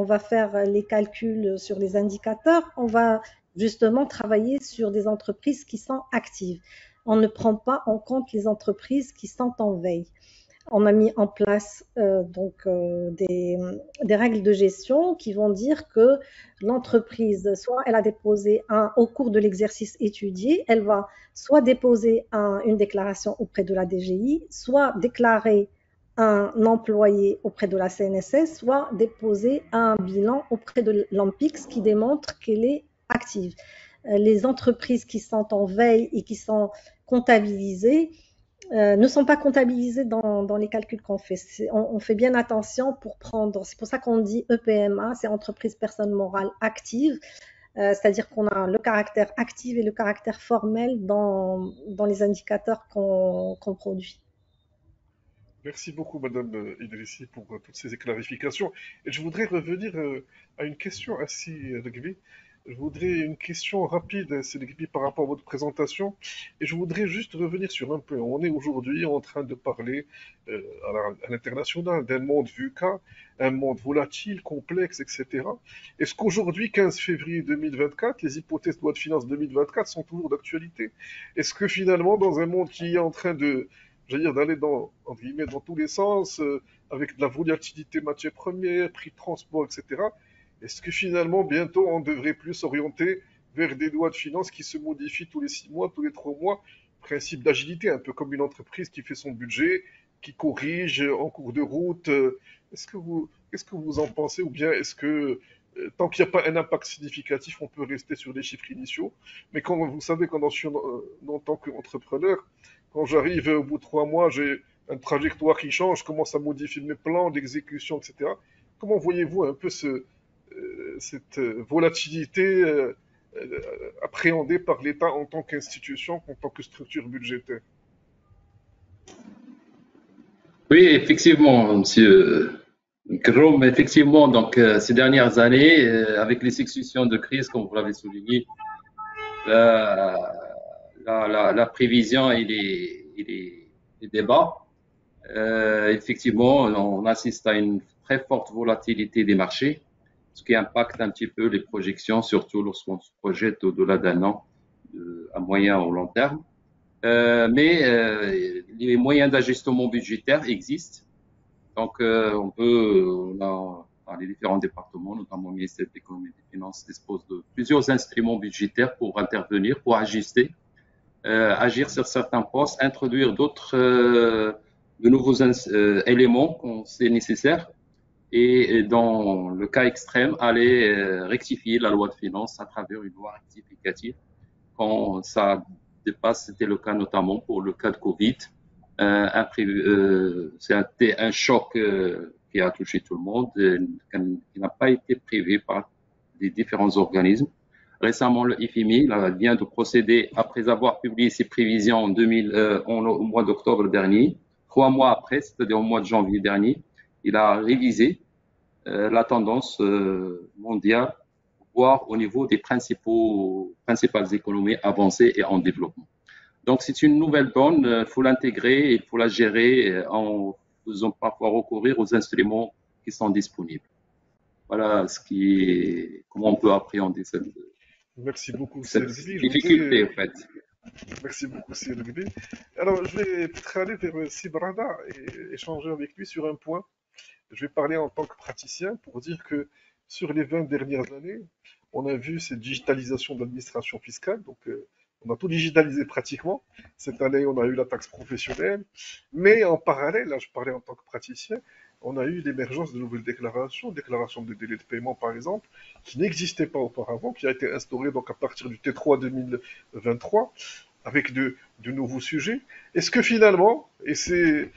va faire les calculs sur les indicateurs, on va justement travailler sur des entreprises qui sont actives. On ne prend pas en compte les entreprises qui sont en veille. On a mis en place des règles de gestion qui vont dire que l'entreprise, soit elle a déposé au cours de l'exercice étudié, elle va soit déposer une déclaration auprès de la DGI, soit déclarer un employé auprès de la CNSS, soit déposer un bilan auprès de l'AMPIX qui démontre qu'elle est active. Les entreprises qui sont en veille et qui sont comptabilisées ne sont pas comptabilisées dans les calculs qu'on fait. On fait bien attention pour prendre, c'est pour ça qu'on dit EPMA, c'est entreprise personne morale active, c'est-à-dire qu'on a le caractère actif et le caractère formel dans les indicateurs qu'on produit.
Merci beaucoup, Madame Idrissi, pour toutes ces clarifications. Et je voudrais revenir à une question assez réglée. Je voudrais une question rapide, c'est réglé par rapport à votre présentation. Et je voudrais juste revenir sur un point. On est aujourd'hui en train de parler à l'international d'un monde VUCA, un monde volatile, complexe, etc. Est-ce qu'aujourd'hui, 15 février 2024, les hypothèses de loi de finances 2024 sont toujours d'actualité? Est-ce que finalement, dans un monde qui est en train j'allais dire, d'aller entre guillemets, dans tous les sens, avec de la volatilité matières premières, prix de transport, etc. Est-ce que finalement, bientôt, on devrait plus s'orienter vers des lois de finances qui se modifient tous les 6 mois, tous les 3 mois, principe d'agilité, un peu comme une entreprise qui fait son budget, qui corrige en cours de route. Qu'est-ce que vous en pensez? Ou bien est-ce que tant qu'il n'y a pas un impact significatif, on peut rester sur les chiffres initiaux? Mais quand vous savez, quand je suis en tant qu'entrepreneur, quand j'arrive au bout de 3 mois, j'ai une trajectoire qui change, je commence à modifier mes plans d'exécution, etc. Comment voyez-vous un peu cette volatilité appréhendée par l'État en tant qu'institution, en tant que structure budgétaire?
Oui, effectivement, Monsieur Krom, effectivement, donc ces dernières années, avec les successions de crises, comme vous l'avez souligné, la prévision et les débats. Effectivement, on assiste à une très forte volatilité des marchés, ce qui impacte un petit peu les projections, surtout lorsqu'on se projette au-delà d'un an, à moyen ou long terme. Mais les moyens d'ajustement budgétaire existent. Donc, dans les différents départements, notamment le ministère de l'économie et des finances, dispose de plusieurs instruments budgétaires pour intervenir, pour ajuster, agir sur certains postes, introduire de nouveaux éléments quand c'est nécessaire. Et dans le cas extrême, aller rectifier la loi de finances à travers une loi rectificative quand ça dépasse. C'était le cas notamment pour le cas de Covid. C'était un choc qui a touché tout le monde, qui n'a pas été prévu par les différents organismes. Récemment, le FMI vient de procéder, après avoir publié ses prévisions au mois d'octobre dernier, 3 mois après, c'est-à-dire au mois de janvier dernier, il a révisé la tendance mondiale, voire au niveau des principales économies avancées et en développement. Donc, c'est une nouvelle donne, il faut l'intégrer, il faut la gérer en faisant parfois recourir aux instruments qui sont disponibles. Voilà comment on peut appréhender
Merci beaucoup,
cette
CLB.
difficulté, en fait.
Merci beaucoup, CLB. Alors, je vais peut-être aller vers Sibrada et échanger avec lui sur un point. Je vais parler en tant que praticien pour dire que sur les 20 dernières années, on a vu cette digitalisation de l'administration fiscale. Donc, on a tout digitalisé pratiquement. Cette année, on a eu la taxe professionnelle. Mais en parallèle, là, je parlais en tant que praticien, on a eu l'émergence de nouvelles déclarations de délai de paiement par exemple, qui n'existaient pas auparavant, qui a été instaurée donc à partir du T3 2023 avec de nouveaux sujets. Est-ce que finalement, et je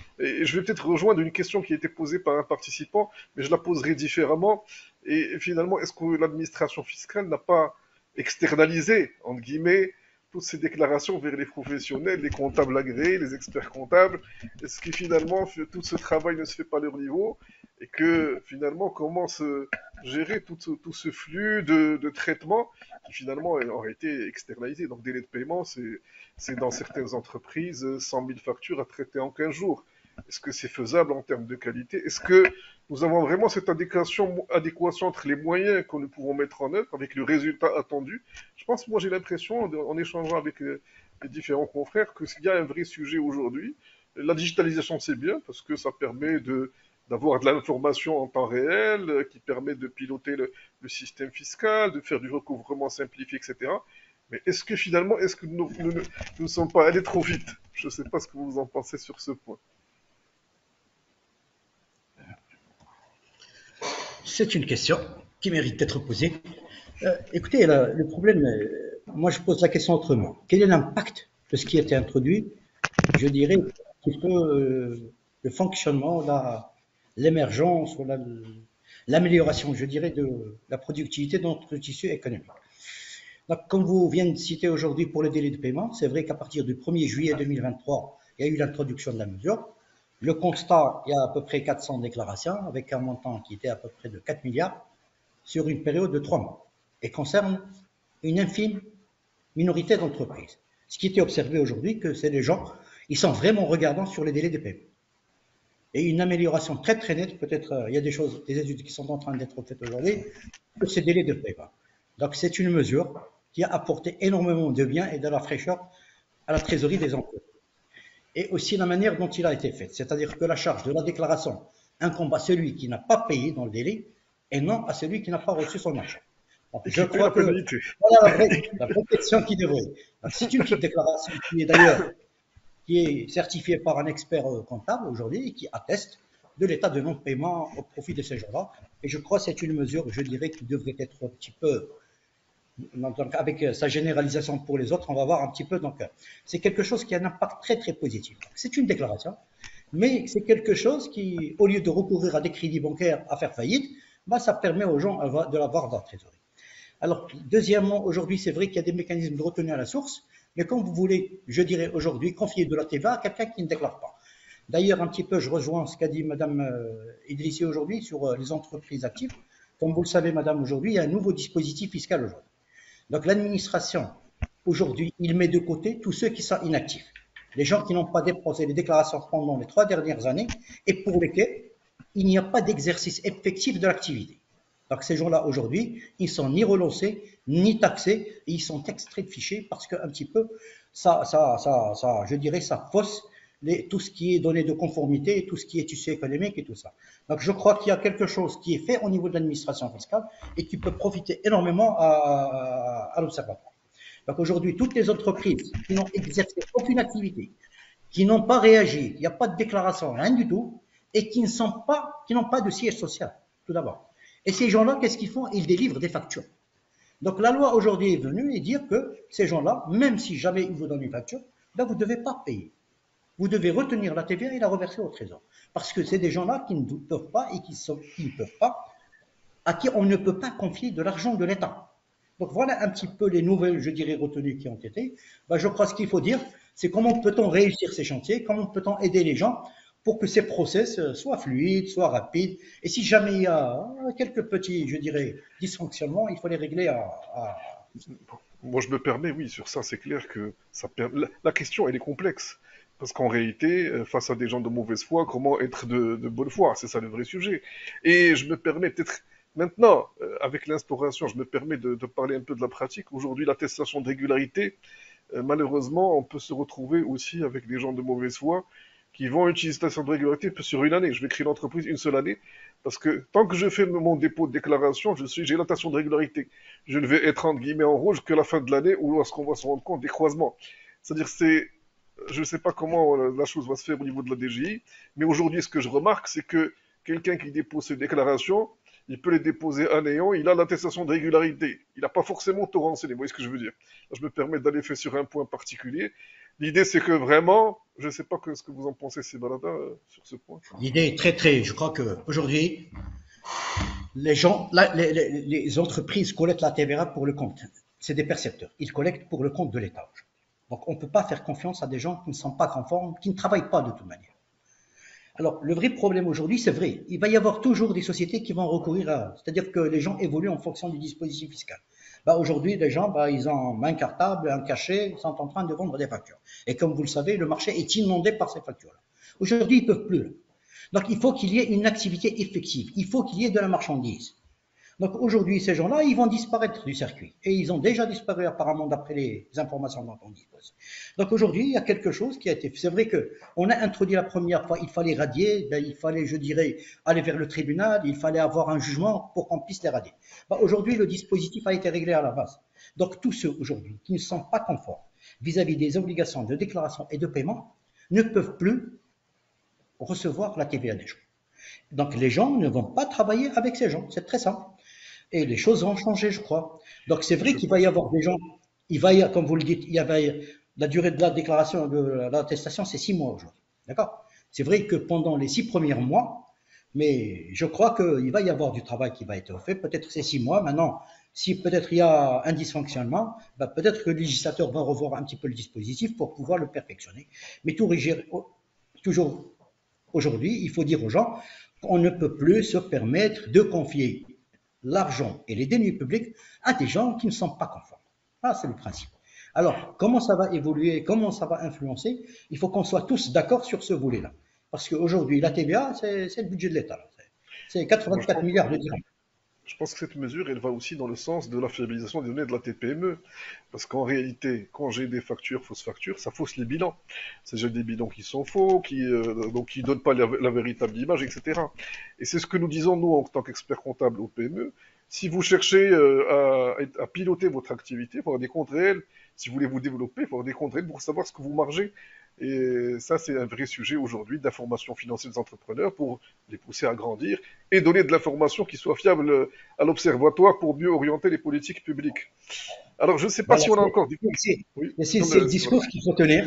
vais peut-être rejoindre une question qui a été posée par un participant, mais je la poserai différemment, et finalement, est-ce que l'administration fiscale n'a pas externalisé, entre guillemets, toutes ces déclarations vers les professionnels, les comptables agréés, les experts comptables? Est-ce que finalement, tout ce travail ne se fait pas à leur niveau, et que finalement, comment se gérer tout ce flux de traitement qui finalement aurait été externalisé? Donc, délai de paiement, c'est dans certaines entreprises 100 000 factures à traiter en 15 jours. Est-ce que c'est faisable en termes de qualité? Est-ce que nous avons vraiment cette adéquation entre les moyens que nous pouvons mettre en œuvre avec le résultat attendu? Je pense, moi j'ai l'impression, en échangeant avec les différents confrères, qu'il y a un vrai sujet aujourd'hui. La digitalisation, c'est bien parce que ça permet d'avoir de l'information en temps réel, qui permet de piloter le système fiscal, de faire du recouvrement simplifié, etc. Mais est-ce que finalement, est-ce que nous ne sommes pas allés trop vite? Je ne sais pas ce que vous en pensez sur ce point.
C'est une question qui mérite d'être posée. Écoutez, le problème, moi je pose la question autrement. Quel est l'impact de ce qui a été introduit? Je dirais un petit peu le fonctionnement, l'émergence, l'amélioration, je dirais, de la productivité de notre tissu économique. Donc, comme vous venez de citer aujourd'hui pour le délai de paiement, c'est vrai qu'à partir du 1er juillet 2023, il y a eu l'introduction de la mesure. Le constat, il y a à peu près 400 déclarations avec un montant qui était à peu près de 4 milliards sur une période de 3 mois et concerne une infime minorité d'entreprises. Ce qui était observé aujourd'hui, que c'est les gens, ils sont vraiment regardants sur les délais de paiement. Et une amélioration très très nette, peut-être il y a des études qui sont en train d'être faites aujourd'hui, de ces délais de paiement. Donc c'est une mesure qui a apporté énormément de bien et de la fraîcheur à la trésorerie des entreprises. Et aussi la manière dont il a été fait, c'est-à-dire que la charge de la déclaration incombe à celui qui n'a pas payé dans le délai et non à celui qui n'a pas reçu son argent. Donc, je crois que voilà la vraie question qui devrait. C'est une petite déclaration qui est d'ailleurs certifiée par un expert comptable aujourd'hui et qui atteste de l'état de non-paiement au profit de ces gens-là. Et je crois que c'est une mesure, je dirais, qui devrait être un petit peu, donc avec sa généralisation pour les autres, on va voir un petit peu. Donc, c'est quelque chose qui a un impact très très positif. C'est une déclaration, mais c'est quelque chose qui, au lieu de recourir à des crédits bancaires à faire faillite, ça permet aux gens de l'avoir dans la trésorerie. Alors, deuxièmement, aujourd'hui, c'est vrai qu'il y a des mécanismes de retenue à la source, mais quand vous voulez, je dirais aujourd'hui, confier de la TVA à quelqu'un qui ne déclare pas. D'ailleurs, un petit peu, je rejoins ce qu'a dit Madame Idrissi aujourd'hui sur les entreprises actives. Comme vous le savez, Madame, aujourd'hui, il y a un nouveau dispositif fiscal aujourd'hui. Donc, l'administration, aujourd'hui, il met de côté tous ceux qui sont inactifs. Les gens qui n'ont pas déposé les déclarations pendant les 3 dernières années et pour lesquels il n'y a pas d'exercice effectif de l'activité. Donc, ces gens-là, aujourd'hui, ils ne sont ni relancés, ni taxés, et ils sont extraits de fichiers parce qu'un petit peu, je dirais, ça fausse tout ce qui est données de conformité, tout ce qui est tissu économique et tout ça. Donc, je crois qu'il y a quelque chose qui est fait au niveau de l'administration fiscale et qui peut profiter énormément à l'observatoire. Donc, aujourd'hui, toutes les entreprises qui n'ont exercé aucune activité, qui n'ont pas réagi, il n'y a pas de déclaration, rien du tout, et qui n'ont pas de siège social, tout d'abord. Et ces gens-là, qu'est-ce qu'ils font? Ils délivrent des factures. Donc la loi aujourd'hui est venue et dire que ces gens-là, même si jamais ils vous donnent une facture, vous ne devez pas payer. Vous devez retenir la TVA et la reverser au trésor. Parce que c'est des gens-là qui ne peuvent pas et qui ne peuvent pas, à qui on ne peut pas confier de l'argent de l'État. Donc voilà un petit peu les nouvelles, je dirais, retenues qui ont été. Je crois ce qu'il faut dire, c'est comment peut-on réussir ces chantiers, comment peut-on aider les gens pour que ces process soient fluides, soient rapides. Et si jamais il y a quelques petits, je dirais, dysfonctionnements, il faut les régler
Moi, je me permets, oui, sur ça, c'est clair que la question, elle est complexe. Parce qu'en réalité, face à des gens de mauvaise foi, comment être de bonne foi? C'est ça le vrai sujet. Et je me permets peut-être, maintenant, avec l'instauration, je me permets de parler un peu de la pratique. Aujourd'hui, l'attestation de régularité, malheureusement, on peut se retrouver aussi avec des gens de mauvaise foi qui vont utiliser l'attestation de régularité sur une année. Je vais créer l'entreprise une seule année parce que tant que je fais mon dépôt de déclaration, j'ai l'attestation de régularité. Je ne vais être entre guillemets en rouge que la fin de l'année ou lorsqu'on va se rendre compte des croisements. C'est-à-dire, je ne sais pas comment la chose va se faire au niveau de la DGI, mais aujourd'hui, ce que je remarque, c'est que quelqu'un qui dépose ses déclarations, il peut les déposer un néant, il a l'attestation de régularité. Il n'a pas forcément tout renseigné, vous voyez ce que je veux dire. Là, je me permets d'aller faire sur un point particulier. L'idée, c'est que vraiment, je ne sais pas ce que vous en pensez, Sébalada, sur ce point.
L'idée est je crois qu'aujourd'hui, les entreprises collectent la TVA pour le compte. C'est des percepteurs. Ils collectent pour le compte de l'État. Donc, on ne peut pas faire confiance à des gens qui ne sont pas conformes, qui ne travaillent pas de toute manière. Alors, le vrai problème aujourd'hui, c'est vrai, il va y avoir toujours des sociétés qui vont recourir à... C'est-à-dire que les gens évoluent en fonction du dispositif fiscal. Aujourd'hui, les gens, ils ont un cartable, un cachet, ils sont en train de vendre des factures. Et comme vous le savez, le marché est inondé par ces factures-là. Aujourd'hui, ils ne peuvent plus. Donc, il faut qu'il y ait une activité effective. Il faut qu'il y ait de la marchandise. Donc aujourd'hui, ces gens-là, ils vont disparaître du circuit. Et ils ont déjà disparu apparemment d'après les informations dont on dispose. Donc aujourd'hui, il y a quelque chose qui a été fait. C'est vrai qu'on a introduit la première fois, il fallait radier, il fallait, je dirais, aller vers le tribunal, il fallait avoir un jugement pour qu'on puisse les radier. Aujourd'hui, le dispositif a été réglé à la base. Donc tous ceux aujourd'hui qui ne sont pas conformes vis-à-vis des obligations de déclaration et de paiement ne peuvent plus recevoir la TVA des gens. Donc les gens ne vont pas travailler avec ces gens, c'est très simple. Et les choses vont changer, je crois. Donc c'est vrai qu'il va y avoir des gens, comme vous le dites, la durée de la déclaration, de l'attestation, c'est 6 mois aujourd'hui. D'accord? C'est vrai que pendant les 6 premiers mois, mais je crois qu'il va y avoir du travail qui va être fait. Peut-être c'est 6 mois. Maintenant, si peut-être il y a un dysfonctionnement, peut-être que le législateur va revoir un petit peu le dispositif pour pouvoir le perfectionner. Mais toujours aujourd'hui, il faut dire aux gens qu'on ne peut plus se permettre de confier l'argent et les deniers publics à des gens qui ne sont pas conformes. C'est le principe. Alors, comment ça va évoluer, comment ça va influencer? Il faut qu'on soit tous d'accord sur ce volet-là. Parce qu'aujourd'hui, la TVA, c'est le budget de l'État. C'est 84 milliards de dirhams.
Je pense que cette mesure, elle va aussi dans le sens de la fiabilisation des données de la TPME. Parce qu'en réalité, quand j'ai des fausses factures, ça fausse les bilans. C'est des bilans qui sont faux, donc qui ne donnent pas la véritable image, etc. Et c'est ce que nous disons, nous, en tant qu'experts comptables au PME. Si vous cherchez à piloter votre activité, il faut avoir des comptes réels. Si vous voulez vous développer, il faut avoir des comptes réels pour savoir ce que vous margez. Et ça, c'est un vrai sujet aujourd'hui d'information financière des entrepreneurs pour les pousser à grandir et donner de l'information qui soit fiable à l'observatoire pour mieux orienter les politiques publiques. Alors, je ne sais pas si on a encore des...
C'est le discours qu'il faut tenir.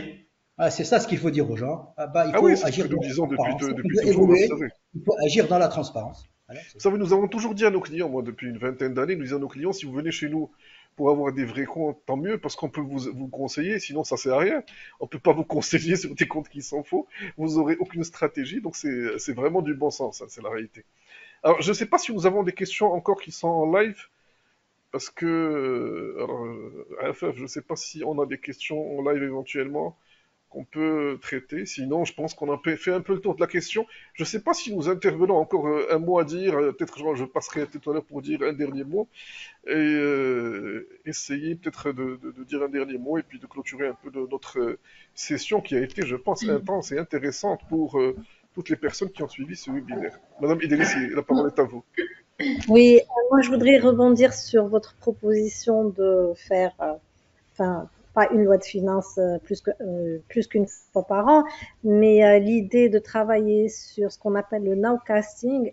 C'est ça ce qu'il faut dire aux gens. Il faut agir
dans la transparence.
Il faut agir dans la transparence.
Vous savez, nous avons toujours dit à nos clients, moi depuis une vingtaine d'années, nous disons à nos clients, si vous venez chez nous pour avoir des vrais comptes, tant mieux, parce qu'on peut vous conseiller, sinon ça sert à rien. On ne peut pas vous conseiller sur des comptes qui sont faux, vous n'aurez aucune stratégie, donc c'est vraiment du bon sens, c'est la réalité. Alors, je ne sais pas si nous avons des questions encore qui sont en live, parce que, AFF, je ne sais pas si on a des questions en live éventuellement qu'on peut traiter. Sinon, je pense qu'on a fait un peu le tour de la question. Je ne sais pas si nous intervenons encore un mot à dire. Peut-être je passerai tout à l'heure pour dire un dernier mot. Et essayer peut-être de dire un dernier mot et puis de clôturer un peu de notre session qui a été, je pense, intense et intéressante pour toutes les personnes qui ont suivi ce webinaire. Madame Idriss, la parole est à vous.
Oui, moi je voudrais rebondir sur votre proposition de faire, pas une loi de finances plus qu'une fois par an, mais l'idée de travailler sur ce qu'on appelle le nowcasting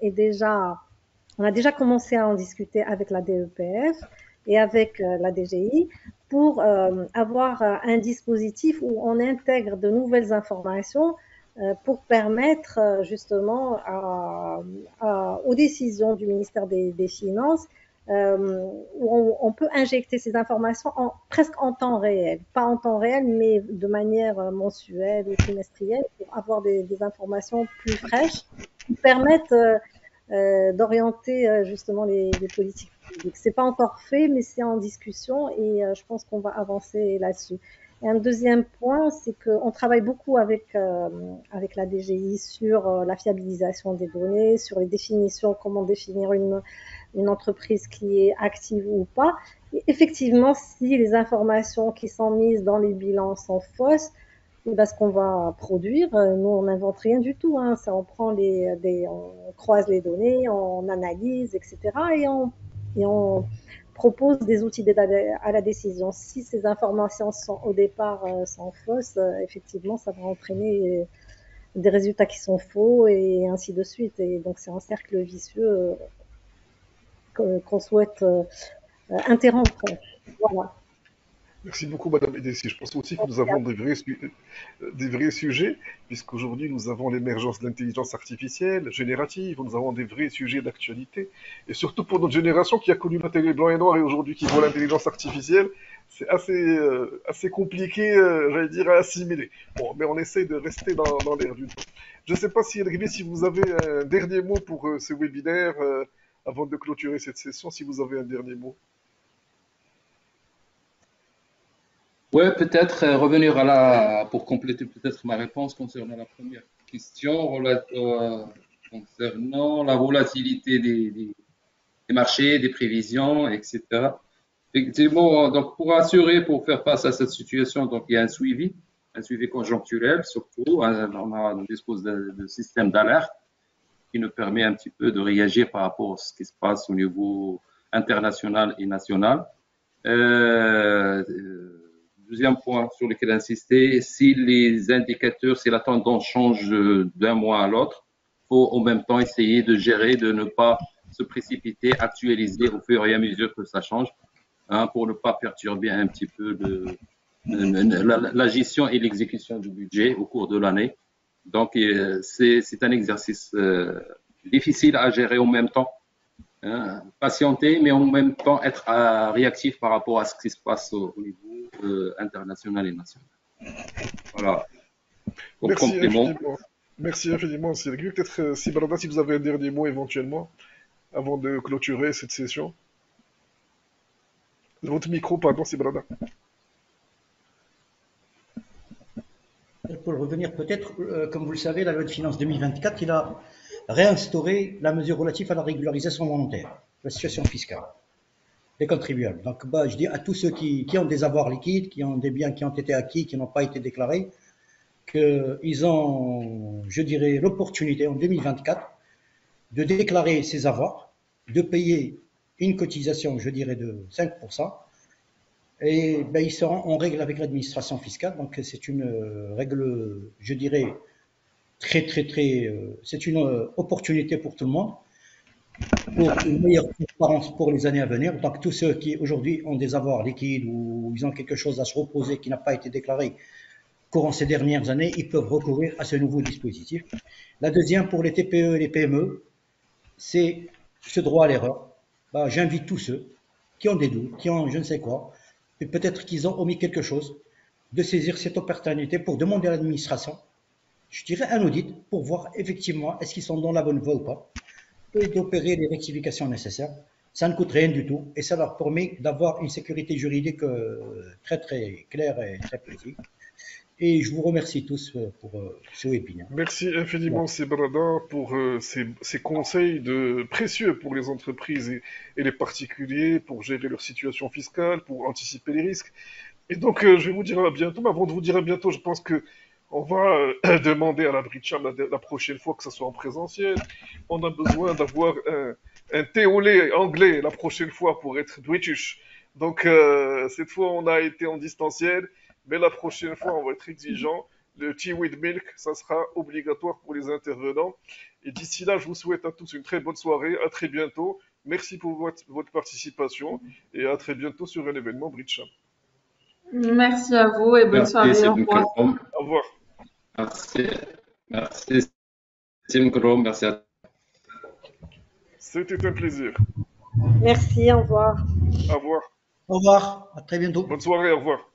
on a déjà commencé à en discuter avec la DEPF et avec la DGI pour avoir un dispositif où on intègre de nouvelles informations pour permettre justement aux décisions du ministère des Finances où on peut injecter ces informations presque en temps réel. Pas en temps réel, mais de manière mensuelle ou trimestrielle pour avoir des informations plus fraîches qui permettent d'orienter justement les politiques C'est pas encore fait, mais c'est en discussion et je pense qu'on va avancer là-dessus. Et un deuxième point, c'est qu'on travaille beaucoup avec la DGI sur la fiabilisation des données, sur les définitions, comment définir une entreprise qui est active ou pas. Et effectivement, si les informations qui sont mises dans les bilans sont fausses, ce qu'on va produire, nous on n'invente rien du tout, hein. Ça, on prend on croise les données, on analyse, etc. Et on propose des outils d'aide à la décision. Si ces informations sont au départ sont fausses, effectivement, ça va entraîner des résultats qui sont faux et ainsi de suite. Et donc c'est un cercle vicieux qu'on souhaite interrompre. Voilà.
Merci beaucoup, Madame Edessi. Je pense aussi que nous avons des vrais sujets, puisqu'aujourd'hui nous avons l'émergence de l'intelligence artificielle générative, nous avons des vrais sujets d'actualité, et surtout pour notre génération qui a connu la télé blanc et noir et aujourd'hui qui voit l'intelligence artificielle, c'est assez compliqué, j'allais dire, à assimiler. Bon, mais on essaye de rester dans l'air du temps. Je ne sais pas si, Elgri, si vous avez un dernier mot pour ce webinaire, avant de clôturer cette session, si vous avez un dernier mot.
Ouais, peut-être revenir pour compléter peut-être ma réponse concernant la première question concernant la volatilité des marchés, des prévisions, etc. Effectivement, donc pour pour faire face à cette situation, donc il y a un suivi conjoncturel surtout. On dispose de systèmes d'alerte qui nous permet un petit peu de réagir par rapport à ce qui se passe au niveau international et national. Deuxième point sur lequel insister, si les indicateurs, si la tendance change d'un mois à l'autre, il faut en même temps essayer de gérer, de ne pas se précipiter, actualiser au fur et à mesure que ça change, hein, pour ne pas perturber un petit peu la gestion et l'exécution du budget au cours de l'année. Donc, c'est un exercice difficile à gérer en même temps. Hein, patienter, mais en même temps être réactif par rapport à ce qui se passe au niveau international et national. Voilà. Comme complément.
Merci infiniment, Sergio. Peut-être, Sibrada, si vous avez un dernier mot éventuellement, avant de clôturer cette session. Votre micro, pardon, Sibrada.
Pour revenir peut-être, comme vous le savez, la loi de finances 2024, il a réinstauré la mesure relative à la régularisation volontaire, la situation fiscale des contribuables. Donc, je dis à tous ceux qui ont des avoirs liquides, qui ont des biens qui ont été acquis, qui n'ont pas été déclarés, qu'ils ont, je dirais, l'opportunité en 2024 de déclarer ces avoirs, de payer une cotisation, je dirais, de 5%, et ils seront en règle avec l'administration fiscale. Donc, c'est une règle, je dirais, c'est une opportunité pour tout le monde, pour une meilleure transparence pour les années à venir. Donc, tous ceux qui aujourd'hui ont des avoirs liquides ou ils ont quelque chose à se reposer qui n'a pas été déclaré courant ces dernières années, ils peuvent recourir à ce nouveau dispositif. La deuxième, pour les TPE et les PME, c'est ce droit à l'erreur. J'invite tous ceux qui ont des doutes, qui ont je ne sais quoi, et peut-être qu'ils ont omis quelque chose, de saisir cette opportunité pour demander à l'administration, je dirais un audit, pour voir effectivement est-ce qu'ils sont dans la bonne voie ou pas, et d'opérer les rectifications nécessaires. Ça ne coûte rien du tout et ça leur permet d'avoir une sécurité juridique très très claire et très précise. Et je vous remercie tous pour ce webinaire.
Merci infiniment, Sibrada, pour ces conseils précieux pour les entreprises et les particuliers pour gérer leur situation fiscale, pour anticiper les risques. Et donc, je vais vous dire à bientôt. Mais avant de vous dire à bientôt, je pense que on va demander à la Bridgecham la prochaine fois que ce soit en présentiel. On a besoin d'avoir un thé au lait anglais la prochaine fois pour être British. Donc, cette fois, on a été en distanciel. Mais la prochaine fois, on va être exigeant. Le tea with milk, ça sera obligatoire pour les intervenants. Et d'ici là, je vous souhaite à tous une très bonne soirée. À très bientôt. Merci pour votre participation. Et à très bientôt sur un événement Bridgecham.
Merci à vous et bonne soirée. Au revoir.
Au revoir.
Merci. Merci. Merci à
C'était un plaisir.
Merci, au revoir.
Au revoir.
Au revoir. À très bientôt.
Bonne soirée, au revoir.